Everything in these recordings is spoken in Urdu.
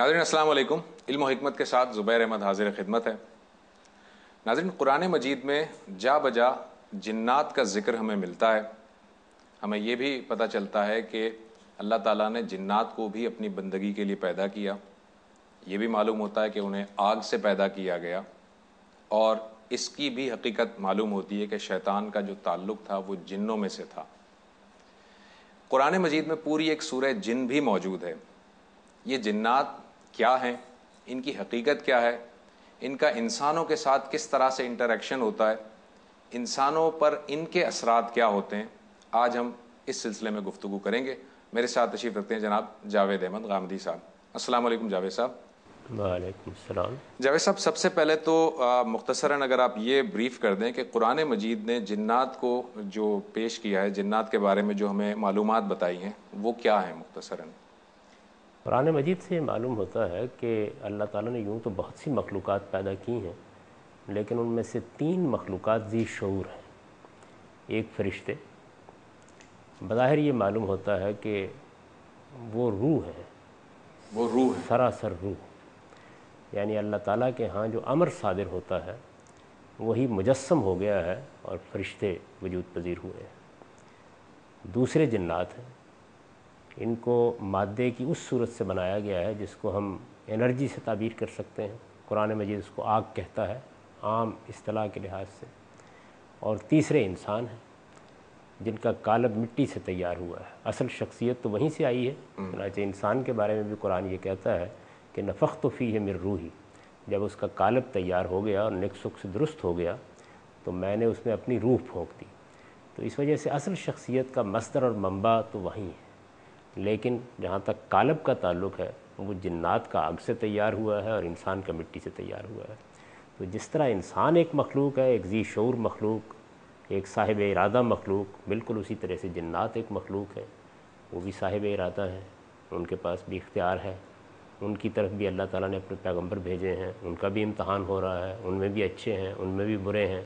ناظرین السلام علیکم۔ علم و حکمت کے ساتھ زبیر احمد حاضر خدمت ہے۔ ناظرین، قرآن مجید میں جا بجا جنات کا ذکر ہمیں ملتا ہے۔ ہمیں یہ بھی پتہ چلتا ہے کہ اللہ تعالیٰ نے جنات کو بھی اپنی بندگی کے لیے پیدا کیا۔ یہ بھی معلوم ہوتا ہے کہ انہیں آگ سے پیدا کیا گیا، اور اس کی بھی حقیقت معلوم ہوتی ہے کہ شیطان کا جو تعلق تھا وہ جنوں میں سے تھا۔ قرآن مجید میں پوری ایک سورہ جن بھی موجود ہے۔ یہ جنات کیا ہیں، ان کی حقیقت کیا ہے، ان کا انسانوں کے ساتھ کس طرح سے انٹریکشن ہوتا ہے، انسانوں پر ان کے اثرات کیا ہوتے ہیں، آج ہم اس سلسلے میں گفتگو کریں گے۔ میرے ساتھ تشریف رکھتے ہیں جناب جاوید احمد غامدی صاحب۔ السلام علیکم جاوید صاحب۔ وعلیکم السلام۔ جاوید صاحب، سب سے پہلے تو مختصراً اگر آپ یہ بریف کر دیں کہ قرآن مجید نے جنات کو جو پیش کیا ہے، جنات کے بارے میں جو ہمیں معلومات بتائی ہیں، وہ کیا ہیں مختصراً؟ قرآن مجید سے معلوم ہوتا ہے کہ اللہ تعالیٰ نے یوں تو بہت سی مخلوقات پیدا کی ہیں، لیکن ان میں سے 3 مخلوقات ذی شعور ہیں۔ ایک فرشتے، بظاہر یہ معلوم ہوتا ہے کہ وہ روح ہیں، وہ روح ہے، سراسر روح، یعنی اللہ تعالیٰ کے ہاں جو امر صادر ہوتا ہے وہی مجسم ہو گیا ہے اور فرشتے وجود پذیر ہوئے ہیں۔ دوسرے جنات ہیں، ان کو مادے کی اس صورت سے بنایا گیا ہے جس کو ہم انرجی سے تعبیر کر سکتے ہیں۔ قرآن مجید اس کو آگ کہتا ہے عام اصطلاح کے لحاظ سے۔ اور تیسرے انسان ہیں جن کا قالب مٹی سے تیار ہوا ہے۔ اصل شخصیت تو وہیں سے آئی ہے، چنانچہ انسان کے بارے میں بھی قرآن یہ کہتا ہے کہ نفخت فیہ من روحی، جب اس کا قالب تیار ہو گیا اور نیک سک سے درست ہو گیا تو میں نے اس میں اپنی روح پھونک دی۔ تو اس وجہ سے اصل شخصیت کا مصدر اور منبع تو وہیں ہے، لیکن جہاں تک قالب کا تعلق ہے وہ جنات کا آگ سے تیار ہوا ہے اور انسان کا مٹی سے تیار ہوا ہے۔ تو جس طرح انسان ایک مخلوق ہے، ایک ذی شعور مخلوق، ایک صاحب ارادہ مخلوق، بالکل اسی طرح سے جنات ایک مخلوق ہے، وہ بھی صاحب ارادہ ہیں، ان کے پاس بھی اختیار ہے، ان کی طرف بھی اللہ تعالیٰ نے اپنے پیغمبر بھیجے ہیں، ان کا بھی امتحان ہو رہا ہے، ان میں بھی اچھے ہیں، ان میں بھی برے ہیں،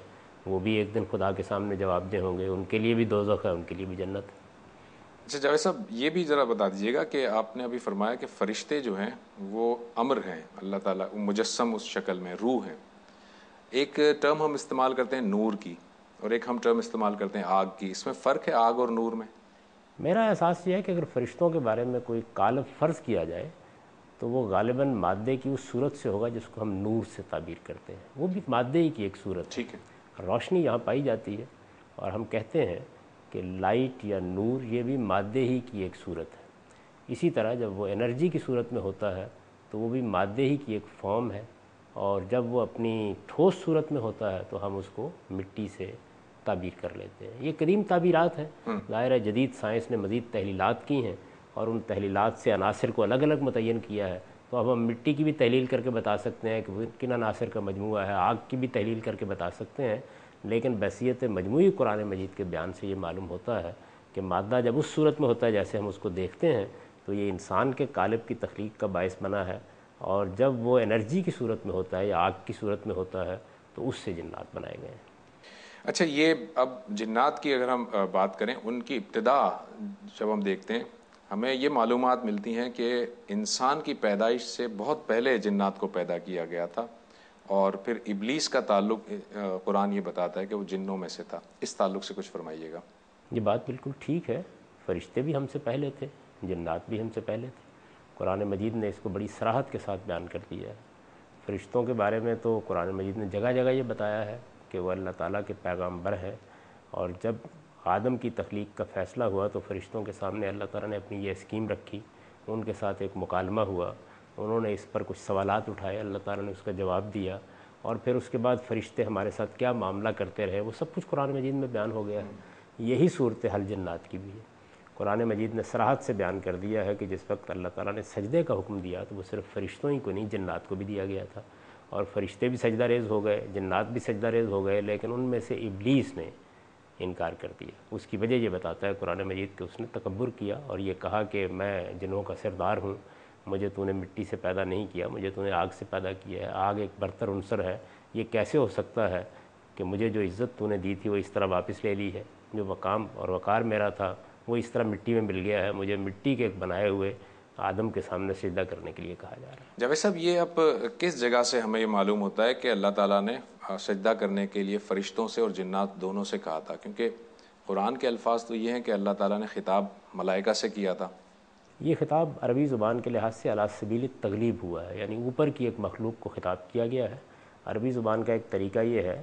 وہ بھی ایک دن خدا کے سامنے جواب دہ ہوں گے، ان کے لیے بھی دوزخ ہے، ان کے لیے بھی جنت ہے۔ اچھا جاوید صاحب، یہ بھی ذرا بتا دیجیے گا کہ آپ نے ابھی فرمایا کہ فرشتے جو ہیں وہ امر ہیں، اللہ تعالیٰ مجسم اس شکل میں روح ہیں۔ ایک ٹرم ہم استعمال کرتے ہیں نور کی، اور ایک ہم ٹرم استعمال کرتے ہیں آگ کی، اس میں فرق ہے آگ اور نور میں؟ میرا احساس یہ ہے کہ اگر فرشتوں کے بارے میں کوئی قالب فرض کیا جائے تو وہ غالباً مادے کی اس صورت سے ہوگا جس کو ہم نور سے تعبیر کرتے ہیں، وہ بھی مادے ہی کی ایک صورت ہے۔ ٹھیک ہے، روشنی یہاں پائی جاتی ہے، اور ہم کہتے ہیں کہ لائٹ یا نور یہ بھی مادے ہی کی ایک صورت ہے۔ اسی طرح جب وہ انرجی کی صورت میں ہوتا ہے تو وہ بھی مادے ہی کی ایک فارم ہے، اور جب وہ اپنی ٹھوس صورت میں ہوتا ہے تو ہم اس کو مٹی سے تعبیر کر لیتے ہیں۔ یہ قدیم تعبیرات ہیں، ظاہر ہے جدید سائنس نے مزید تحلیلات کی ہیں اور ان تحلیلات سے عناصر کو الگ الگ متعین کیا ہے، تو اب ہم مٹی کی بھی تحلیل کر کے بتا سکتے ہیں کہ وہ کن عناصر کا مجموعہ ہے، آگ کی بھی تحلیل کر کے بتا سکتے ہیں، لیکن بحیثیت مجموعی قرآن مجید کے بیان سے یہ معلوم ہوتا ہے کہ مادہ جب اس صورت میں ہوتا ہے جیسے ہم اس کو دیکھتے ہیں تو یہ انسان کے قالب کی تخلیق کا باعث بنا ہے، اور جب وہ انرجی کی صورت میں ہوتا ہے یا آگ کی صورت میں ہوتا ہے تو اس سے جنات بنائے گئے ہیں۔ اچھا، یہ اب جنات کی اگر ہم بات کریں، ان کی ابتدا جب ہم دیکھتے ہیں ہمیں یہ معلومات ملتی ہیں کہ انسان کی پیدائش سے بہت پہلے جنات کو پیدا کیا گیا تھا، اور پھر ابلیس کا تعلق قرآن یہ بتاتا ہے کہ وہ جنوں میں سے تھا۔ اس تعلق سے کچھ فرمائیے گا۔ یہ بات بالکل ٹھیک ہے، فرشتے بھی ہم سے پہلے تھے، جنات بھی ہم سے پہلے تھے۔ قرآن مجید نے اس کو بڑی صراحت کے ساتھ بیان کر دیا ہے۔ فرشتوں کے بارے میں تو قرآن مجید نے جگہ جگہ یہ بتایا ہے کہ وہ اللہ تعالیٰ کے پیغامبر ہیں، اور جب آدم کی تخلیق کا فیصلہ ہوا تو فرشتوں کے سامنے اللہ تعالیٰ نے اپنی یہ اسکیم رکھی، ان کے ساتھ ایک مکالمہ ہوا، انہوں نے اس پر کچھ سوالات اٹھائے، اللہ تعالیٰ نے اس کا جواب دیا، اور پھر اس کے بعد فرشتے ہمارے ساتھ کیا معاملہ کرتے رہے وہ سب کچھ قرآن مجید میں بیان ہو گیا ہے۔ یہی صورتحال جنات کی بھی ہے۔ قرآن مجید نے صراحت سے بیان کر دیا ہے کہ جس وقت اللہ تعالیٰ نے سجدے کا حکم دیا تو وہ صرف فرشتوں ہی کو نہیں، جنات کو بھی دیا گیا تھا، اور فرشتے بھی سجدہ ریز ہو گئے، جنات بھی سجدہ ریز ہو گئے، لیکن ان میں سے ابلیس نے انکار کر دیا۔ اس کی وجہ یہ بتاتا ہے قرآن مجید کہ اس نے تکبر کیا اور یہ کہا کہ میں جنوں کا سردار ہوں، مجھے تو نے مٹی سے پیدا نہیں کیا، مجھے تو نے آگ سے پیدا کیا ہے، آگ ایک برتر عنصر ہے، یہ کیسے ہو سکتا ہے کہ مجھے جو عزت تو نے دی تھی وہ اس طرح واپس لے لی ہے، جو مقام اور وقار میرا تھا وہ اس طرح مٹی میں مل گیا ہے، مجھے مٹی کے ایک بنائے ہوئے آدم کے سامنے سجدہ کرنے کے لیے کہا جا رہا ہے۔ جاوید صاحب، یہ اب کس جگہ سے ہمیں یہ معلوم ہوتا ہے کہ اللہ تعالیٰ نے سجدہ کرنے کے لیے فرشتوں سے اور جنات دونوں سے کہا تھا؟ کیونکہ قرآن کے الفاظ تو یہ ہیں کہ اللہ تعالیٰ نے خطاب ملائکہ سے کیا تھا۔ یہ خطاب عربی زبان کے لحاظ سے علی سبیل التغلیب ہوا ہے، یعنی اوپر کی ایک مخلوق کو خطاب کیا گیا ہے۔ عربی زبان کا ایک طریقہ یہ ہے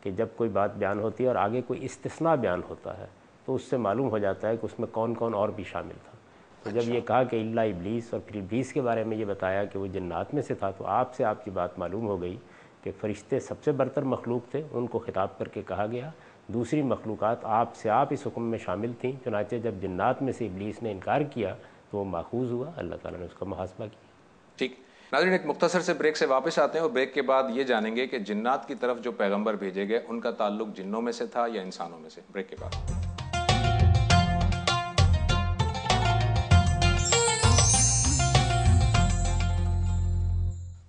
کہ جب کوئی بات بیان ہوتی ہے اور آگے کوئی استثناء بیان ہوتا ہے تو اس سے معلوم ہو جاتا ہے کہ اس میں کون کون اور بھی شامل تھا۔ تو جب یہ کہا کہ الا ابلیس، اور پھر ابلیس کے بارے میں یہ بتایا کہ وہ جنات میں سے تھا، تو آپ کی بات معلوم ہو گئی کہ فرشتے سب سے برتر مخلوق تھے، ان کو خطاب کر کے کہا گیا۔ دوسری مخلوقات آپ اس حکم میں شامل تھیں، چنانچہ جب جنات میں سے ابلیس نے انکار کیا تو وہ ماخوذ ہوا، اللہ تعالیٰ نے اس کا محاسبہ کیا۔ ٹھیک ناظرین، ایک مختصر سے بریک سے واپس آتے ہیں اور بریک کے بعد یہ جانیں گے کہ جنات کی طرف جو پیغمبر بھیجے گئے ان کا تعلق جنوں میں سے تھا یا انسانوں میں سے۔ بریک کے بعد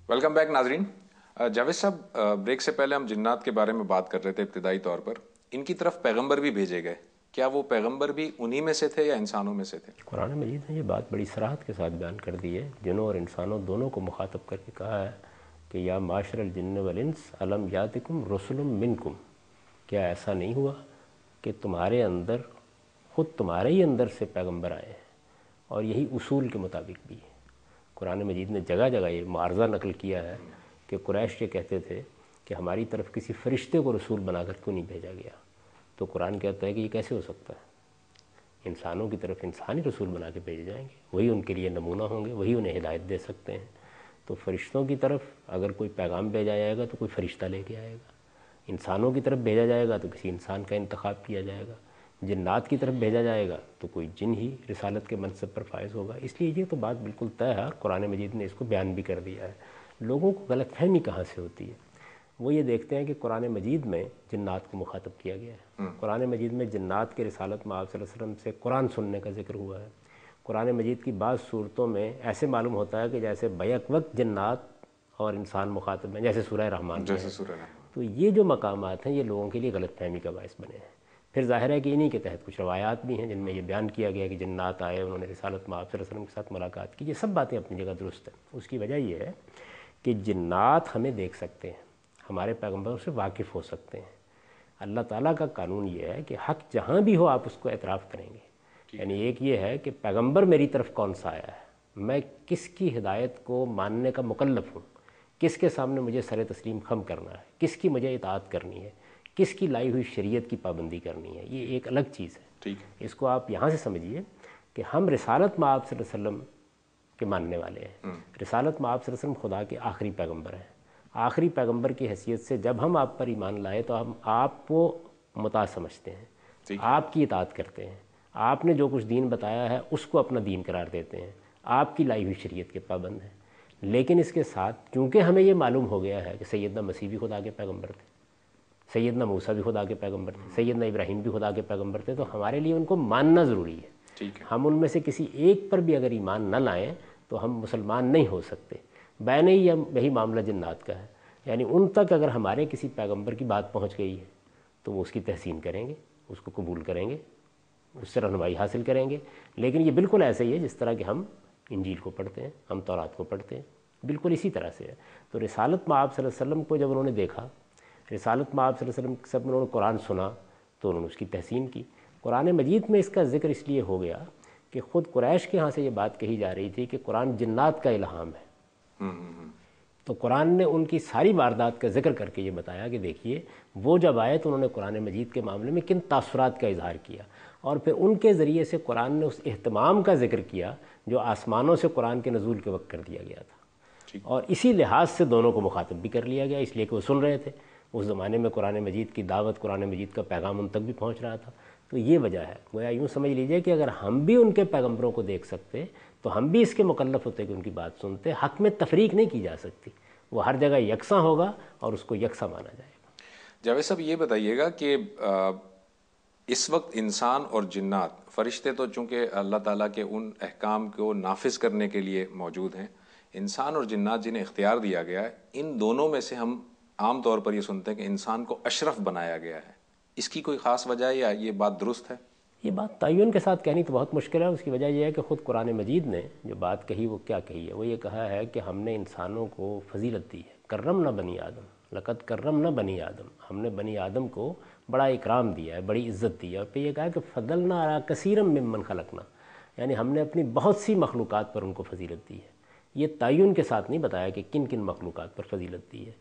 ویلکم بیک ناظرین۔ جاوید صاحب، بریک سے پہلے ہم جنات کے بارے میں بات کر رہے تھے ابتدائی طور پر۔ ان کی طرف پیغمبر بھی بھیجے گئے، کیا وہ پیغمبر بھی انہی میں سے تھے یا انسانوں میں سے تھے؟ قرآن مجید نے یہ بات بڑی صراحت کے ساتھ بیان کر دی ہے، جنوں اور انسانوں دونوں کو مخاطب کر کے کہا ہے کہ یا معاشر الجن والانس الم یاتکم رسل منکم، کیا ایسا نہیں ہوا کہ تمہارے اندر، خود تمہارے ہی اندر سے پیغمبر آئے ہیں، اور یہی اصول کے مطابق بھی ہے۔ قرآن مجید نے جگہ جگہ یہ معارضہ نقل کیا ہے کہ قریش یہ کہتے تھے کہ ہماری طرف کسی فرشتے کو رسول بنا کر کیوں نہیں بھیجا گیا؟ تو قرآن کہتا ہے کہ یہ کیسے ہو سکتا ہے؟ انسانوں کی طرف انسانی رسول بنا کے بھیجے جائیں گے، وہی ان کے لیے نمونہ ہوں گے، وہی انہیں ہدایت دے سکتے ہیں۔ تو فرشتوں کی طرف اگر کوئی پیغام بھیجا جائے گا تو کوئی فرشتہ لے کے آئے گا، انسانوں کی طرف بھیجا جائے گا تو کسی انسان کا انتخاب کیا جائے گا، جنات کی طرف بھیجا جائے گا تو کوئی جن ہی رسالت کے منصب پر فائز ہوگا۔ اس لیے یہ تو بات بالکل طے ہے، اور قرآن مجید نے اس کو بیان بھی کر دیا ہے۔ لوگوں کو غلط فہمی کہاں سے ہوتی ہے؟ وہ یہ دیکھتے ہیں کہ قرآن مجید میں جنات کو مخاطب کیا گیا ہے، قرآن مجید میں جنات کے رسالت میں آپ صلی اللہ علیہ وسلم سے قرآن سننے کا ذکر ہوا ہے۔ قرآن مجید کی بعض صورتوں میں ایسے معلوم ہوتا ہے کہ جیسے بیک وقت جنات اور انسان مخاطب ہیں، جیسے سورہ رحمان میں ہے۔ تو یہ جو مقامات ہیں یہ لوگوں کے لیے غلط فہمی کا باعث بنے ہیں۔ پھر ظاہر ہے کہ انہی کے تحت کچھ روایات بھی ہیں جن میں یہ بیان کیا گیا کہ جنات آئے، انہوں نے رسالت میں آپ صلی اللہ علیہ وسلم کے ساتھ ملاقات کی۔ یہ سب باتیں اپنی جگہ درست ہیں۔ اس کی وجہ یہ ہے کہ جنات ہمیں دیکھ سکتے ہیں، ہمارے پیغمبروں سے واقف ہو سکتے ہیں۔ اللہ تعالیٰ کا قانون یہ ہے کہ حق جہاں بھی ہو آپ اس کو اعتراف کریں گے۔ یعنی ایک یہ ہے کہ پیغمبر میری طرف کون سا آیا ہے، میں کس کی ہدایت کو ماننے کا مکلف ہوں، کس کے سامنے مجھے سر تسلیم خم کرنا ہے، کس کی مجھے اطاعت کرنی ہے، کس کی لائی ہوئی شریعت کی پابندی کرنی ہے، یہ ایک الگ چیز ہے۔ اس کو آپ یہاں سے سمجھیے کہ ہم رسالت میں آپ صلی اللہ علیہ وسلم کے ماننے والے ہیں۔ رسالت میں آپ صلی اللہ علیہ وسلم خدا کے آخری پیغمبر ہیں۔ آخری پیغمبر کی حیثیت سے جب ہم آپ پر ایمان لائے تو ہم آپ کو مطاع سمجھتے ہیں، آپ کی اطاعت کرتے ہیں، آپ نے جو کچھ دین بتایا ہے اس کو اپنا دین قرار دیتے ہیں، آپ کی لائی ہوئی شریعت کے پابند ہیں۔ لیکن اس کے ساتھ چونکہ ہمیں یہ معلوم ہو گیا ہے کہ سیدنا مسیح بھی خدا کے پیغمبر تھے، سیدنا موسیٰ بھی خدا کے پیغمبر تھے، سیدنا ابراہیم بھی خدا کے پیغمبر تھے، تو ہمارے لیے ان کو ماننا ضروری ہے۔ ہم ان میں سے کسی ایک پر بھی اگر ایمان نہ لائیں تو ہم مسلمان نہیں ہو سکتے۔ بین ہی یہی معاملہ جنات کا ہے، یعنی ان تک اگر ہمارے کسی پیغمبر کی بات پہنچ گئی ہے تو وہ اس کی تحسین کریں گے، اس کو قبول کریں گے، اس سے رہنمائی حاصل کریں گے۔ لیکن یہ بالکل ایسے ہی ہے جس طرح کہ ہم انجیل کو پڑھتے ہیں، ہم تورات کو پڑھتے ہیں، بالکل اسی طرح سے ہے۔ تو رسالت میں آپ صلی اللہ علیہ وسلم کو جب انہوں نے دیکھا، رسالت میں آپ صلی اللہ علیہ وسلم سب انہوں نے قرآن سنا تو انہوں نے اس کی تحسین کی۔ قرآن مجید میں اس کا ذکر اس لیے ہو گیا کہ خود قریش کے ہاں سے یہ بات کہی جا رہی تھی کہ قرآن جنات کا الہام ہے، تو قرآن نے ان کی ساری واردات کا ذکر کر کے یہ بتایا کہ دیکھیے وہ جب آئے تو انہوں نے قرآن مجید کے معاملے میں کن تاثرات کا اظہار کیا، اور پھر ان کے ذریعے سے قرآن نے اس اہتمام کا ذکر کیا جو آسمانوں سے قرآن کے نزول کے وقت کر دیا گیا تھا، اور اسی لحاظ سے دونوں کو مخاطب بھی کر لیا گیا، اس لیے کہ وہ سن رہے تھے۔ اس زمانے میں قرآن مجید کی دعوت، قرآن مجید کا پیغام ان تک بھی پہنچ رہا تھا۔ تو یہ وجہ ہے، گویا یوں سمجھ لیجئے کہ اگر ہم بھی ان کے پیغمبروں کو دیکھ سکتے تو ہم بھی اس کے مکلف ہوتے کہ ان کی بات سنتے۔ حق میں تفریق نہیں کی جا سکتی، وہ ہر جگہ یکساں ہوگا اور اس کو یکساں مانا جائے گا۔ جاوید صاحب یہ بتائیے گا کہ اس وقت انسان اور جنات، فرشتے تو چونکہ اللہ تعالیٰ کے ان احکام کو نافذ کرنے کے لیے موجود ہیں، انسان اور جنات جنہیں اختیار دیا گیا ہے، ان دونوں میں سے ہم عام طور پر یہ سنتے ہیں کہ انسان کو اشرف بنایا گیا ہے، اس کی کوئی خاص وجہ ہے یا یہ بات درست ہے؟ یہ بات تعین کے ساتھ کہنی تو بہت مشکل ہے. اس کی وجہ یہ ہے کہ خود قرآن مجید نے جو بات کہی وہ کیا کہی ہے. وہ یہ کہا ہے کہ ہم نے انسانوں کو فضیلت دی ہے. کرمنا بنی آدم، لقد کرمنا بنی آدم، ہم نے بنی آدم کو بڑا اکرام دیا ہے، بڑی عزت دی ہے. اور پھر یہ کہا کہ فضلنا علی کثیر ممن خلقنا، یعنی ہم نے اپنی بہت سی مخلوقات پر ان کو فضیلت دی ہے. یہ تعین کے ساتھ نہیں بتایا کہ کن کن مخلوقات پر فضیلت دی ہے.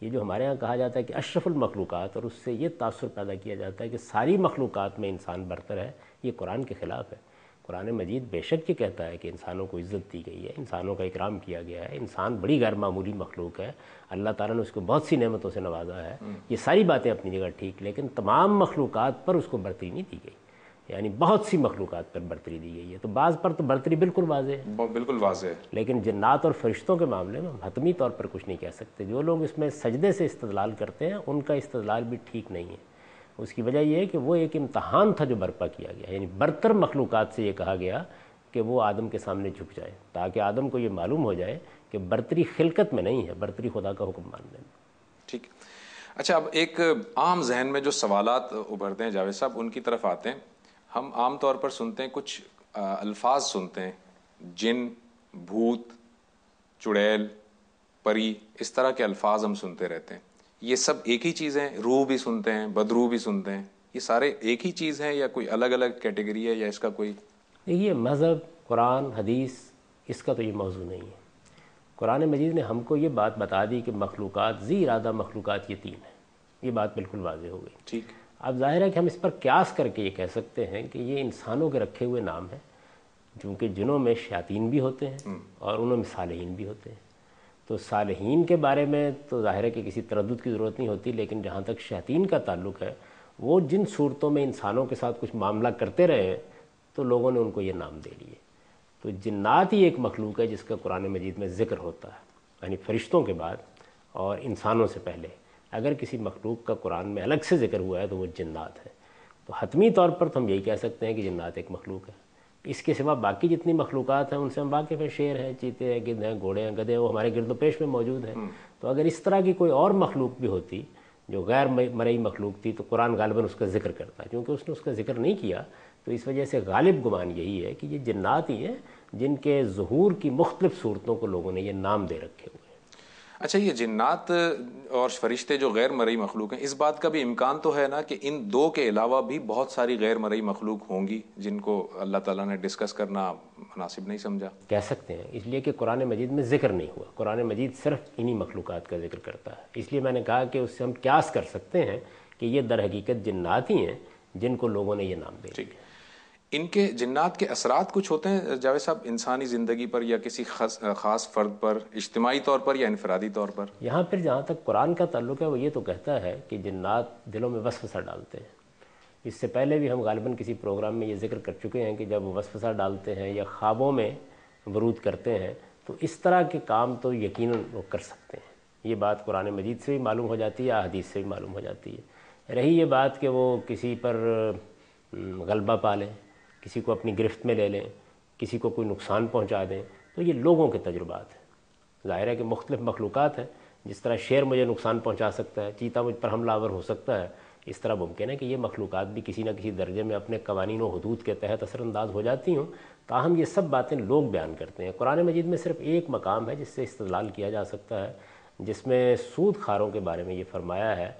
یہ جو ہمارے ہاں کہا جاتا ہے کہ اشرف المخلوقات، اور اس سے یہ تاثر پیدا کیا جاتا ہے کہ ساری مخلوقات میں انسان برتر ہے، یہ قرآن کے خلاف ہے. قرآن مجید بے شک یہ کہتا ہے کہ انسانوں کو عزت دی گئی ہے، انسانوں کا اکرام کیا گیا ہے، انسان بڑی غیر معمولی مخلوق ہے، اللہ تعالیٰ نے اس کو بہت سی نعمتوں سے نوازا ہے. یہ ساری باتیں اپنی جگہ ٹھیک، لیکن تمام مخلوقات پر اس کو برتری نہیں دی گئی. یعنی بہت سی مخلوقات پر برتری دی گئی ہے. تو بعض پر تو برتری بالکل واضح ہے، بالکل واضح ہے. لیکن جنات اور فرشتوں کے معاملے میں ہم حتمی طور پر کچھ نہیں کہہ سکتے. جو لوگ اس میں سجدے سے استدلال کرتے ہیں ان کا استدلال بھی ٹھیک نہیں ہے. اس کی وجہ یہ ہے کہ وہ ایک امتحان تھا جو برپا کیا گیا. یعنی برتر مخلوقات سے یہ کہا گیا کہ وہ آدم کے سامنے جھک جائے، تاکہ آدم کو یہ معلوم ہو جائے کہ برتری خلقت میں نہیں ہے، برتری خدا کا حکم ماننے میں. ٹھیک. اچھا، اب ایک عام ذہن میں جو سوالات ابھرتے ہیں جاوید صاحب، ان کی طرف آتے ہیں. ہم عام طور پر سنتے ہیں، کچھ الفاظ سنتے ہیں، جن، بھوت، چڑیل، پری، اس طرح کے الفاظ ہم سنتے رہتے ہیں. یہ سب ایک ہی چیز ہیں؟ روح بھی سنتے ہیں، بدروح بھی سنتے ہیں، یہ سارے ایک ہی چیز ہیں یا کوئی الگ الگ کیٹیگری ہے، یا اس کا کوئی؟ دیکھیے، مذہب، قرآن، حدیث، اس کا تو یہ موضوع نہیں ہے. قرآن مجید نے ہم کو یہ بات بتا دی کہ مخلوقات، ذی ارادہ مخلوقات یہ تین ہیں. یہ بات بالکل واضح ہو گئی. ٹھیک. اب ظاہر ہے کہ ہم اس پر قیاس کر کے یہ کہہ سکتے ہیں کہ یہ انسانوں کے رکھے ہوئے نام ہیں، چونکہ جنوں میں شیاطین بھی ہوتے ہیں اور انہوں میں صالحین بھی ہوتے ہیں. تو صالحین کے بارے میں تو ظاہر ہے کہ کسی تردد کی ضرورت نہیں ہوتی، لیکن جہاں تک شیاطین کا تعلق ہے، وہ جن صورتوں میں انسانوں کے ساتھ کچھ معاملہ کرتے رہے ہیں تو لوگوں نے ان کو یہ نام دے لیے. تو جنات ہی ایک مخلوق ہے جس کا قرآن مجید میں ذکر ہوتا ہے. یعنی فرشتوں کے بعد اور انسانوں سے پہلے اگر کسی مخلوق کا قرآن میں الگ سے ذکر ہوا ہے تو وہ جنات ہے. تو حتمی طور پر تو ہم یہی کہہ سکتے ہیں کہ جنات ایک مخلوق ہے. اس کے سوا باقی جتنی مخلوقات ہیں ان سے ہم واقف ہیں. شیر ہیں، چیتے ہیں، گدھ ہیں، گھوڑے ہیں، گدھے ہیں، وہ ہمارے گرد و پیش میں موجود ہیں. تو اگر اس طرح کی کوئی اور مخلوق بھی ہوتی جو غیر مرئی مخلوق تھی تو قرآن غالباً اس کا ذکر کرتا ہے. کیونکہ اس نے اس کا ذکر نہیں کیا تو اس وجہ سے غالب گمان یہی ہے کہ یہ جنات ہی ہیں جن کے ظہور کی مختلف صورتوں کو لوگوں نے یہ نام دے رکھے ہوئے ہیں. اچھا، یہ جنات اور فرشتے جو غیر مرئی مخلوق ہیں، اس بات کا بھی امکان تو ہے نا کہ ان دو کے علاوہ بھی بہت ساری غیر مرئی مخلوق ہوں گی جن کو اللہ تعالیٰ نے ڈسکس کرنا مناسب نہیں سمجھا؟ کہہ سکتے ہیں، اس لیے کہ قرآن مجید میں ذکر نہیں ہوا. قرآن مجید صرف انہی مخلوقات کا ذکر کرتا ہے. اس لیے میں نے کہا کہ اس سے ہم قیاس کر سکتے ہیں کہ یہ در حقیقت جنات ہی ہیں جن کو لوگوں نے یہ نام دے دیا. ان کے جنات کے اثرات کچھ ہوتے ہیں جاوید صاحب انسانی زندگی پر، یا کسی خاص فرد پر، اجتماعی طور پر یا انفرادی طور پر؟ یہاں پھر جہاں تک قرآن کا تعلق ہے وہ یہ تو کہتا ہے کہ جنات دلوں میں وسوسہ ڈالتے ہیں. اس سے پہلے بھی ہم غالباً کسی پروگرام میں یہ ذکر کر چکے ہیں کہ جب وہ وسوسہ ڈالتے ہیں یا خوابوں میں ورود کرتے ہیں تو اس طرح کے کام تو یقیناً وہ کر سکتے ہیں. یہ بات قرآن مجید سے بھی معلوم ہو جاتی ہے، حدیث سے بھی معلوم ہو جاتی ہے. رہی یہ بات کہ وہ کسی پر غلبہ پا لیں، کسی کو اپنی گرفت میں لے لیں، کسی کو کوئی نقصان پہنچا دیں، تو یہ لوگوں کے تجربات ہیں. ظاہر ہے کہ مختلف مخلوقات ہیں. جس طرح شیر مجھے نقصان پہنچا سکتا ہے، چیتا مجھ پر حملہ آور ہو سکتا ہے، اس طرح ممکن ہے کہ یہ مخلوقات بھی کسی نہ کسی درجے میں اپنے قوانین و حدود کے تحت اثر انداز ہو جاتی ہوں. تاہم یہ سب باتیں لوگ بیان کرتے ہیں. قرآن مجید میں صرف ایک مقام ہے جس سے استدلال کیا جا سکتا ہے، جس میں سود خاروں کے بارے میں یہ فرمایا ہے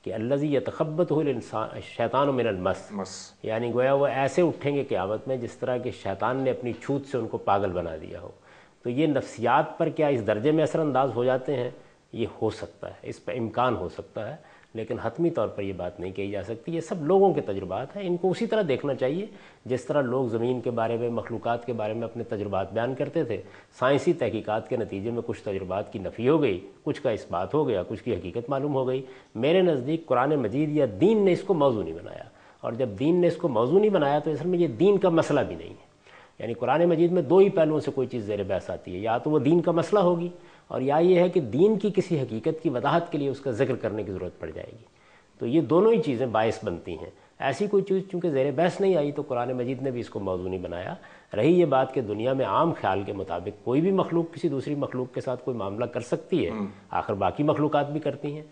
کہ الذی یتخبطہ الشیطان من المس، یعنی گویا وہ ایسے اٹھیں گے قیامت میں جس طرح کہ شیطان نے اپنی چھوت سے ان کو پاگل بنا دیا ہو. تو یہ نفسیات پر کیا اس درجے میں اثر انداز ہو جاتے ہیں؟ یہ ہو سکتا ہے، اس پہ امکان ہو سکتا ہے، لیکن حتمی طور پر یہ بات نہیں کہی جا سکتی. یہ سب لوگوں کے تجربات ہیں. ان کو اسی طرح دیکھنا چاہیے جس طرح لوگ زمین کے بارے میں، مخلوقات کے بارے میں اپنے تجربات بیان کرتے تھے. سائنسی تحقیقات کے نتیجے میں کچھ تجربات کی نفی ہو گئی، کچھ کا اس بات ہو گیا، کچھ کی حقیقت معلوم ہو گئی. میرے نزدیک قرآن مجید یا دین نے اس کو موضوع نہیں بنایا، اور جب دین نے اس کو موضوع نہیں بنایا تو اصل میں یہ دین کا مسئلہ بھی نہیں ہے. یعنی قرآن مجید میں دو ہی پہلوؤں سے کوئی چیز زیر بحث آتی ہے، یا تو وہ دین کا مسئلہ ہوگی، اور یا یہ ہے کہ دین کی کسی حقیقت کی وضاحت کے لیے اس کا ذکر کرنے کی ضرورت پڑ جائے گی. تو یہ دونوں ہی چیزیں باعث بنتی ہیں. ایسی کوئی چیز چونکہ زیر بحث نہیں آئی تو قرآن مجید نے بھی اس کو موضوع نہیں بنایا. رہی یہ بات کہ دنیا میں عام خیال کے مطابق کوئی بھی مخلوق کسی دوسری مخلوق کے ساتھ کوئی معاملہ کر سکتی ہے، آخر باقی مخلوقات بھی کرتی ہیں،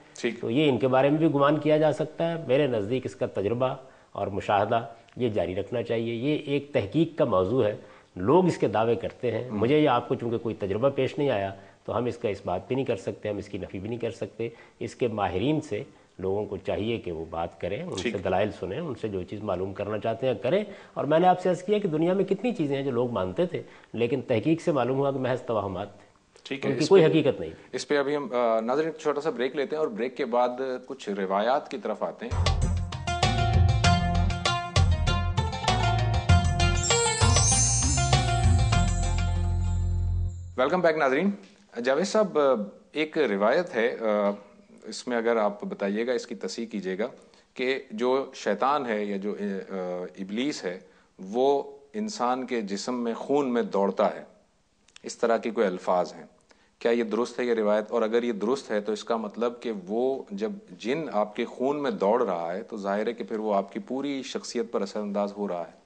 تو یہ ان کے بارے میں بھی گمان کیا جا سکتا ہے. میرے نزدیک اس کا تجربہ اور مشاہدہ یہ جاری رکھنا چاہیے۔ یہ ایک تحقیق کا موضوع ہے، لوگ اس کے دعوے کرتے ہیں، مجھے یا آپ کو چونکہ کوئی تجربہ پیش نہیں آیا تو ہم اس کا اس بات بھی نہیں کر سکتے، ہم اس کی نفی بھی نہیں کر سکتے۔ اس کے ماہرین سے لوگوں کو چاہیے کہ وہ بات کریں، ان سے دلائل سنیں، ان سے جو چیز معلوم کرنا چاہتے ہیں کریں۔ اور میں نے آپ سے عرض کیا کہ دنیا میں کتنی چیزیں ہیں جو لوگ مانتے تھے لیکن تحقیق سے معلوم ہوا کہ محض توہمات تھے، ٹھیک ہے، ان کی کوئی حقیقت نہیں تھی۔ اس پہ ابھی ہم ناظرین چھوٹا سا بریک لیتے ہیں اور بریک کے بعد کچھ روایات کی طرف آتے ہیں۔ ویلکم بیک ناظرین۔ جاوید صاحب، ایک روایت ہے، اس میں اگر آپ بتائیے گا، اس کی تصحیح کیجیے گا کہ جو شیطان ہے یا جو ابلیس ہے وہ انسان کے جسم میں خون میں دوڑتا ہے، اس طرح کے کوئی الفاظ ہیں، کیا یہ درست ہے یہ روایت؟ اور اگر یہ درست ہے تو اس کا مطلب کہ وہ جب جن آپ کے خون میں دوڑ رہا ہے تو ظاہر ہے کہ پھر وہ آپ کی پوری شخصیت پر اثر انداز ہو رہا ہے۔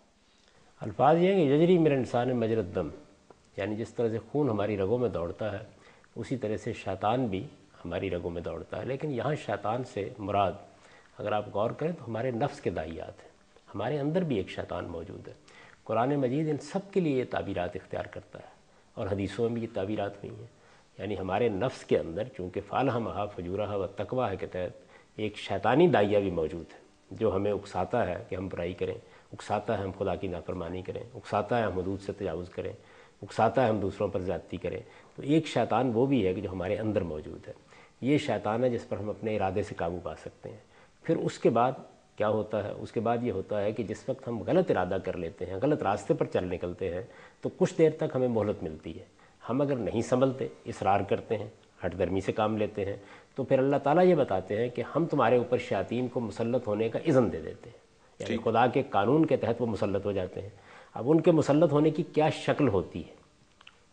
الفاظ یہ ہیں کہ یجری من الانسان مجری الدم، یعنی جس طرح سے خون ہماری رگوں میں دوڑتا ہے اسی طرح سے شیطان بھی ہماری رگوں میں دوڑتا ہے۔ لیکن یہاں شیطان سے مراد اگر آپ غور کریں تو ہمارے نفس کے داعیات ہیں، ہمارے اندر بھی ایک شیطان موجود ہے۔ قرآن مجید ان سب کے لیے یہ تعبیرات اختیار کرتا ہے اور حدیثوں میں بھی یہ تعبیرات ہوئی ہیں، یعنی ہمارے نفس کے اندر چونکہ فالہمہا فجورہا و تقویٰ کے تحت ایک شیطانی داعیہ بھی موجود ہے جو ہمیں اکساتا ہے کہ ہم برائی کریں، اکساتا ہے ہم خدا کی نافرمانی کریں، اکساتا ہے ہم حدود سے تجاوز کریں، اکساتا ہے ہم دوسروں پر زیادتی کریں۔ تو ایک شیطان وہ بھی ہے کہ جو ہمارے اندر موجود ہے، یہ شیطان ہے جس پر ہم اپنے ارادے سے قابو پا سکتے ہیں۔ پھر اس کے بعد کیا ہوتا ہے؟ اس کے بعد یہ ہوتا ہے کہ جس وقت ہم غلط ارادہ کر لیتے ہیں، غلط راستے پر چل نکلتے ہیں تو کچھ دیر تک ہمیں مہلت ملتی ہے۔ ہم اگر نہیں سنبھلتے، اصرار کرتے ہیں، ہٹ درمی سے کام لیتے ہیں تو پھر اللہ تعالیٰ یہ بتاتے ہیں کہ ہم تمہارے اوپر شیاطین کو مسلط ہونے کا اذن دے دیتے ہیں، یعنی خدا کے قانون کے تحت وہ مسلط ہو جاتے ہیں۔ اب ان کے مسلط ہونے کی کیا شکل ہوتی ہے؟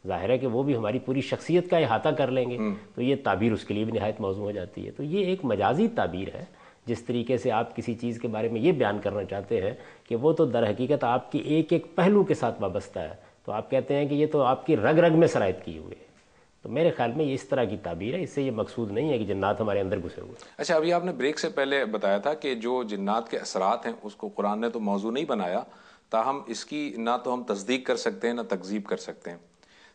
ظاہر ہے کہ وہ بھی ہماری پوری شخصیت کا احاطہ کر لیں گے تو یہ تعبیر اس کے لیے بھی نہایت موزوں ہو جاتی ہے۔ تو یہ ایک مجازی تعبیر ہے، جس طریقے سے آپ کسی چیز کے بارے میں یہ بیان کرنا چاہتے ہیں کہ وہ تو در حقیقت آپ کی ایک ایک پہلو کے ساتھ وابستہ ہے، تو آپ کہتے ہیں کہ یہ تو آپ کی رگ رگ میں سرایت کیے ہوئے ہے۔ تو میرے خیال میں یہ اس طرح کی تعبیر ہے، اس سے یہ مقصود نہیں ہے کہ جنات ہمارے اندر گھسے ہوئے۔ اچھا، ابھی آپ نے بریک سے پہلے بتایا تھا کہ جو جنات کے اثرات ہیں اس کو قرآن نے تو موضوع نہیں بنایا، تاہم اس کی نہ تو ہم تصدیق کر سکتے ہیں نہ تکذیب کر سکتے ہیں۔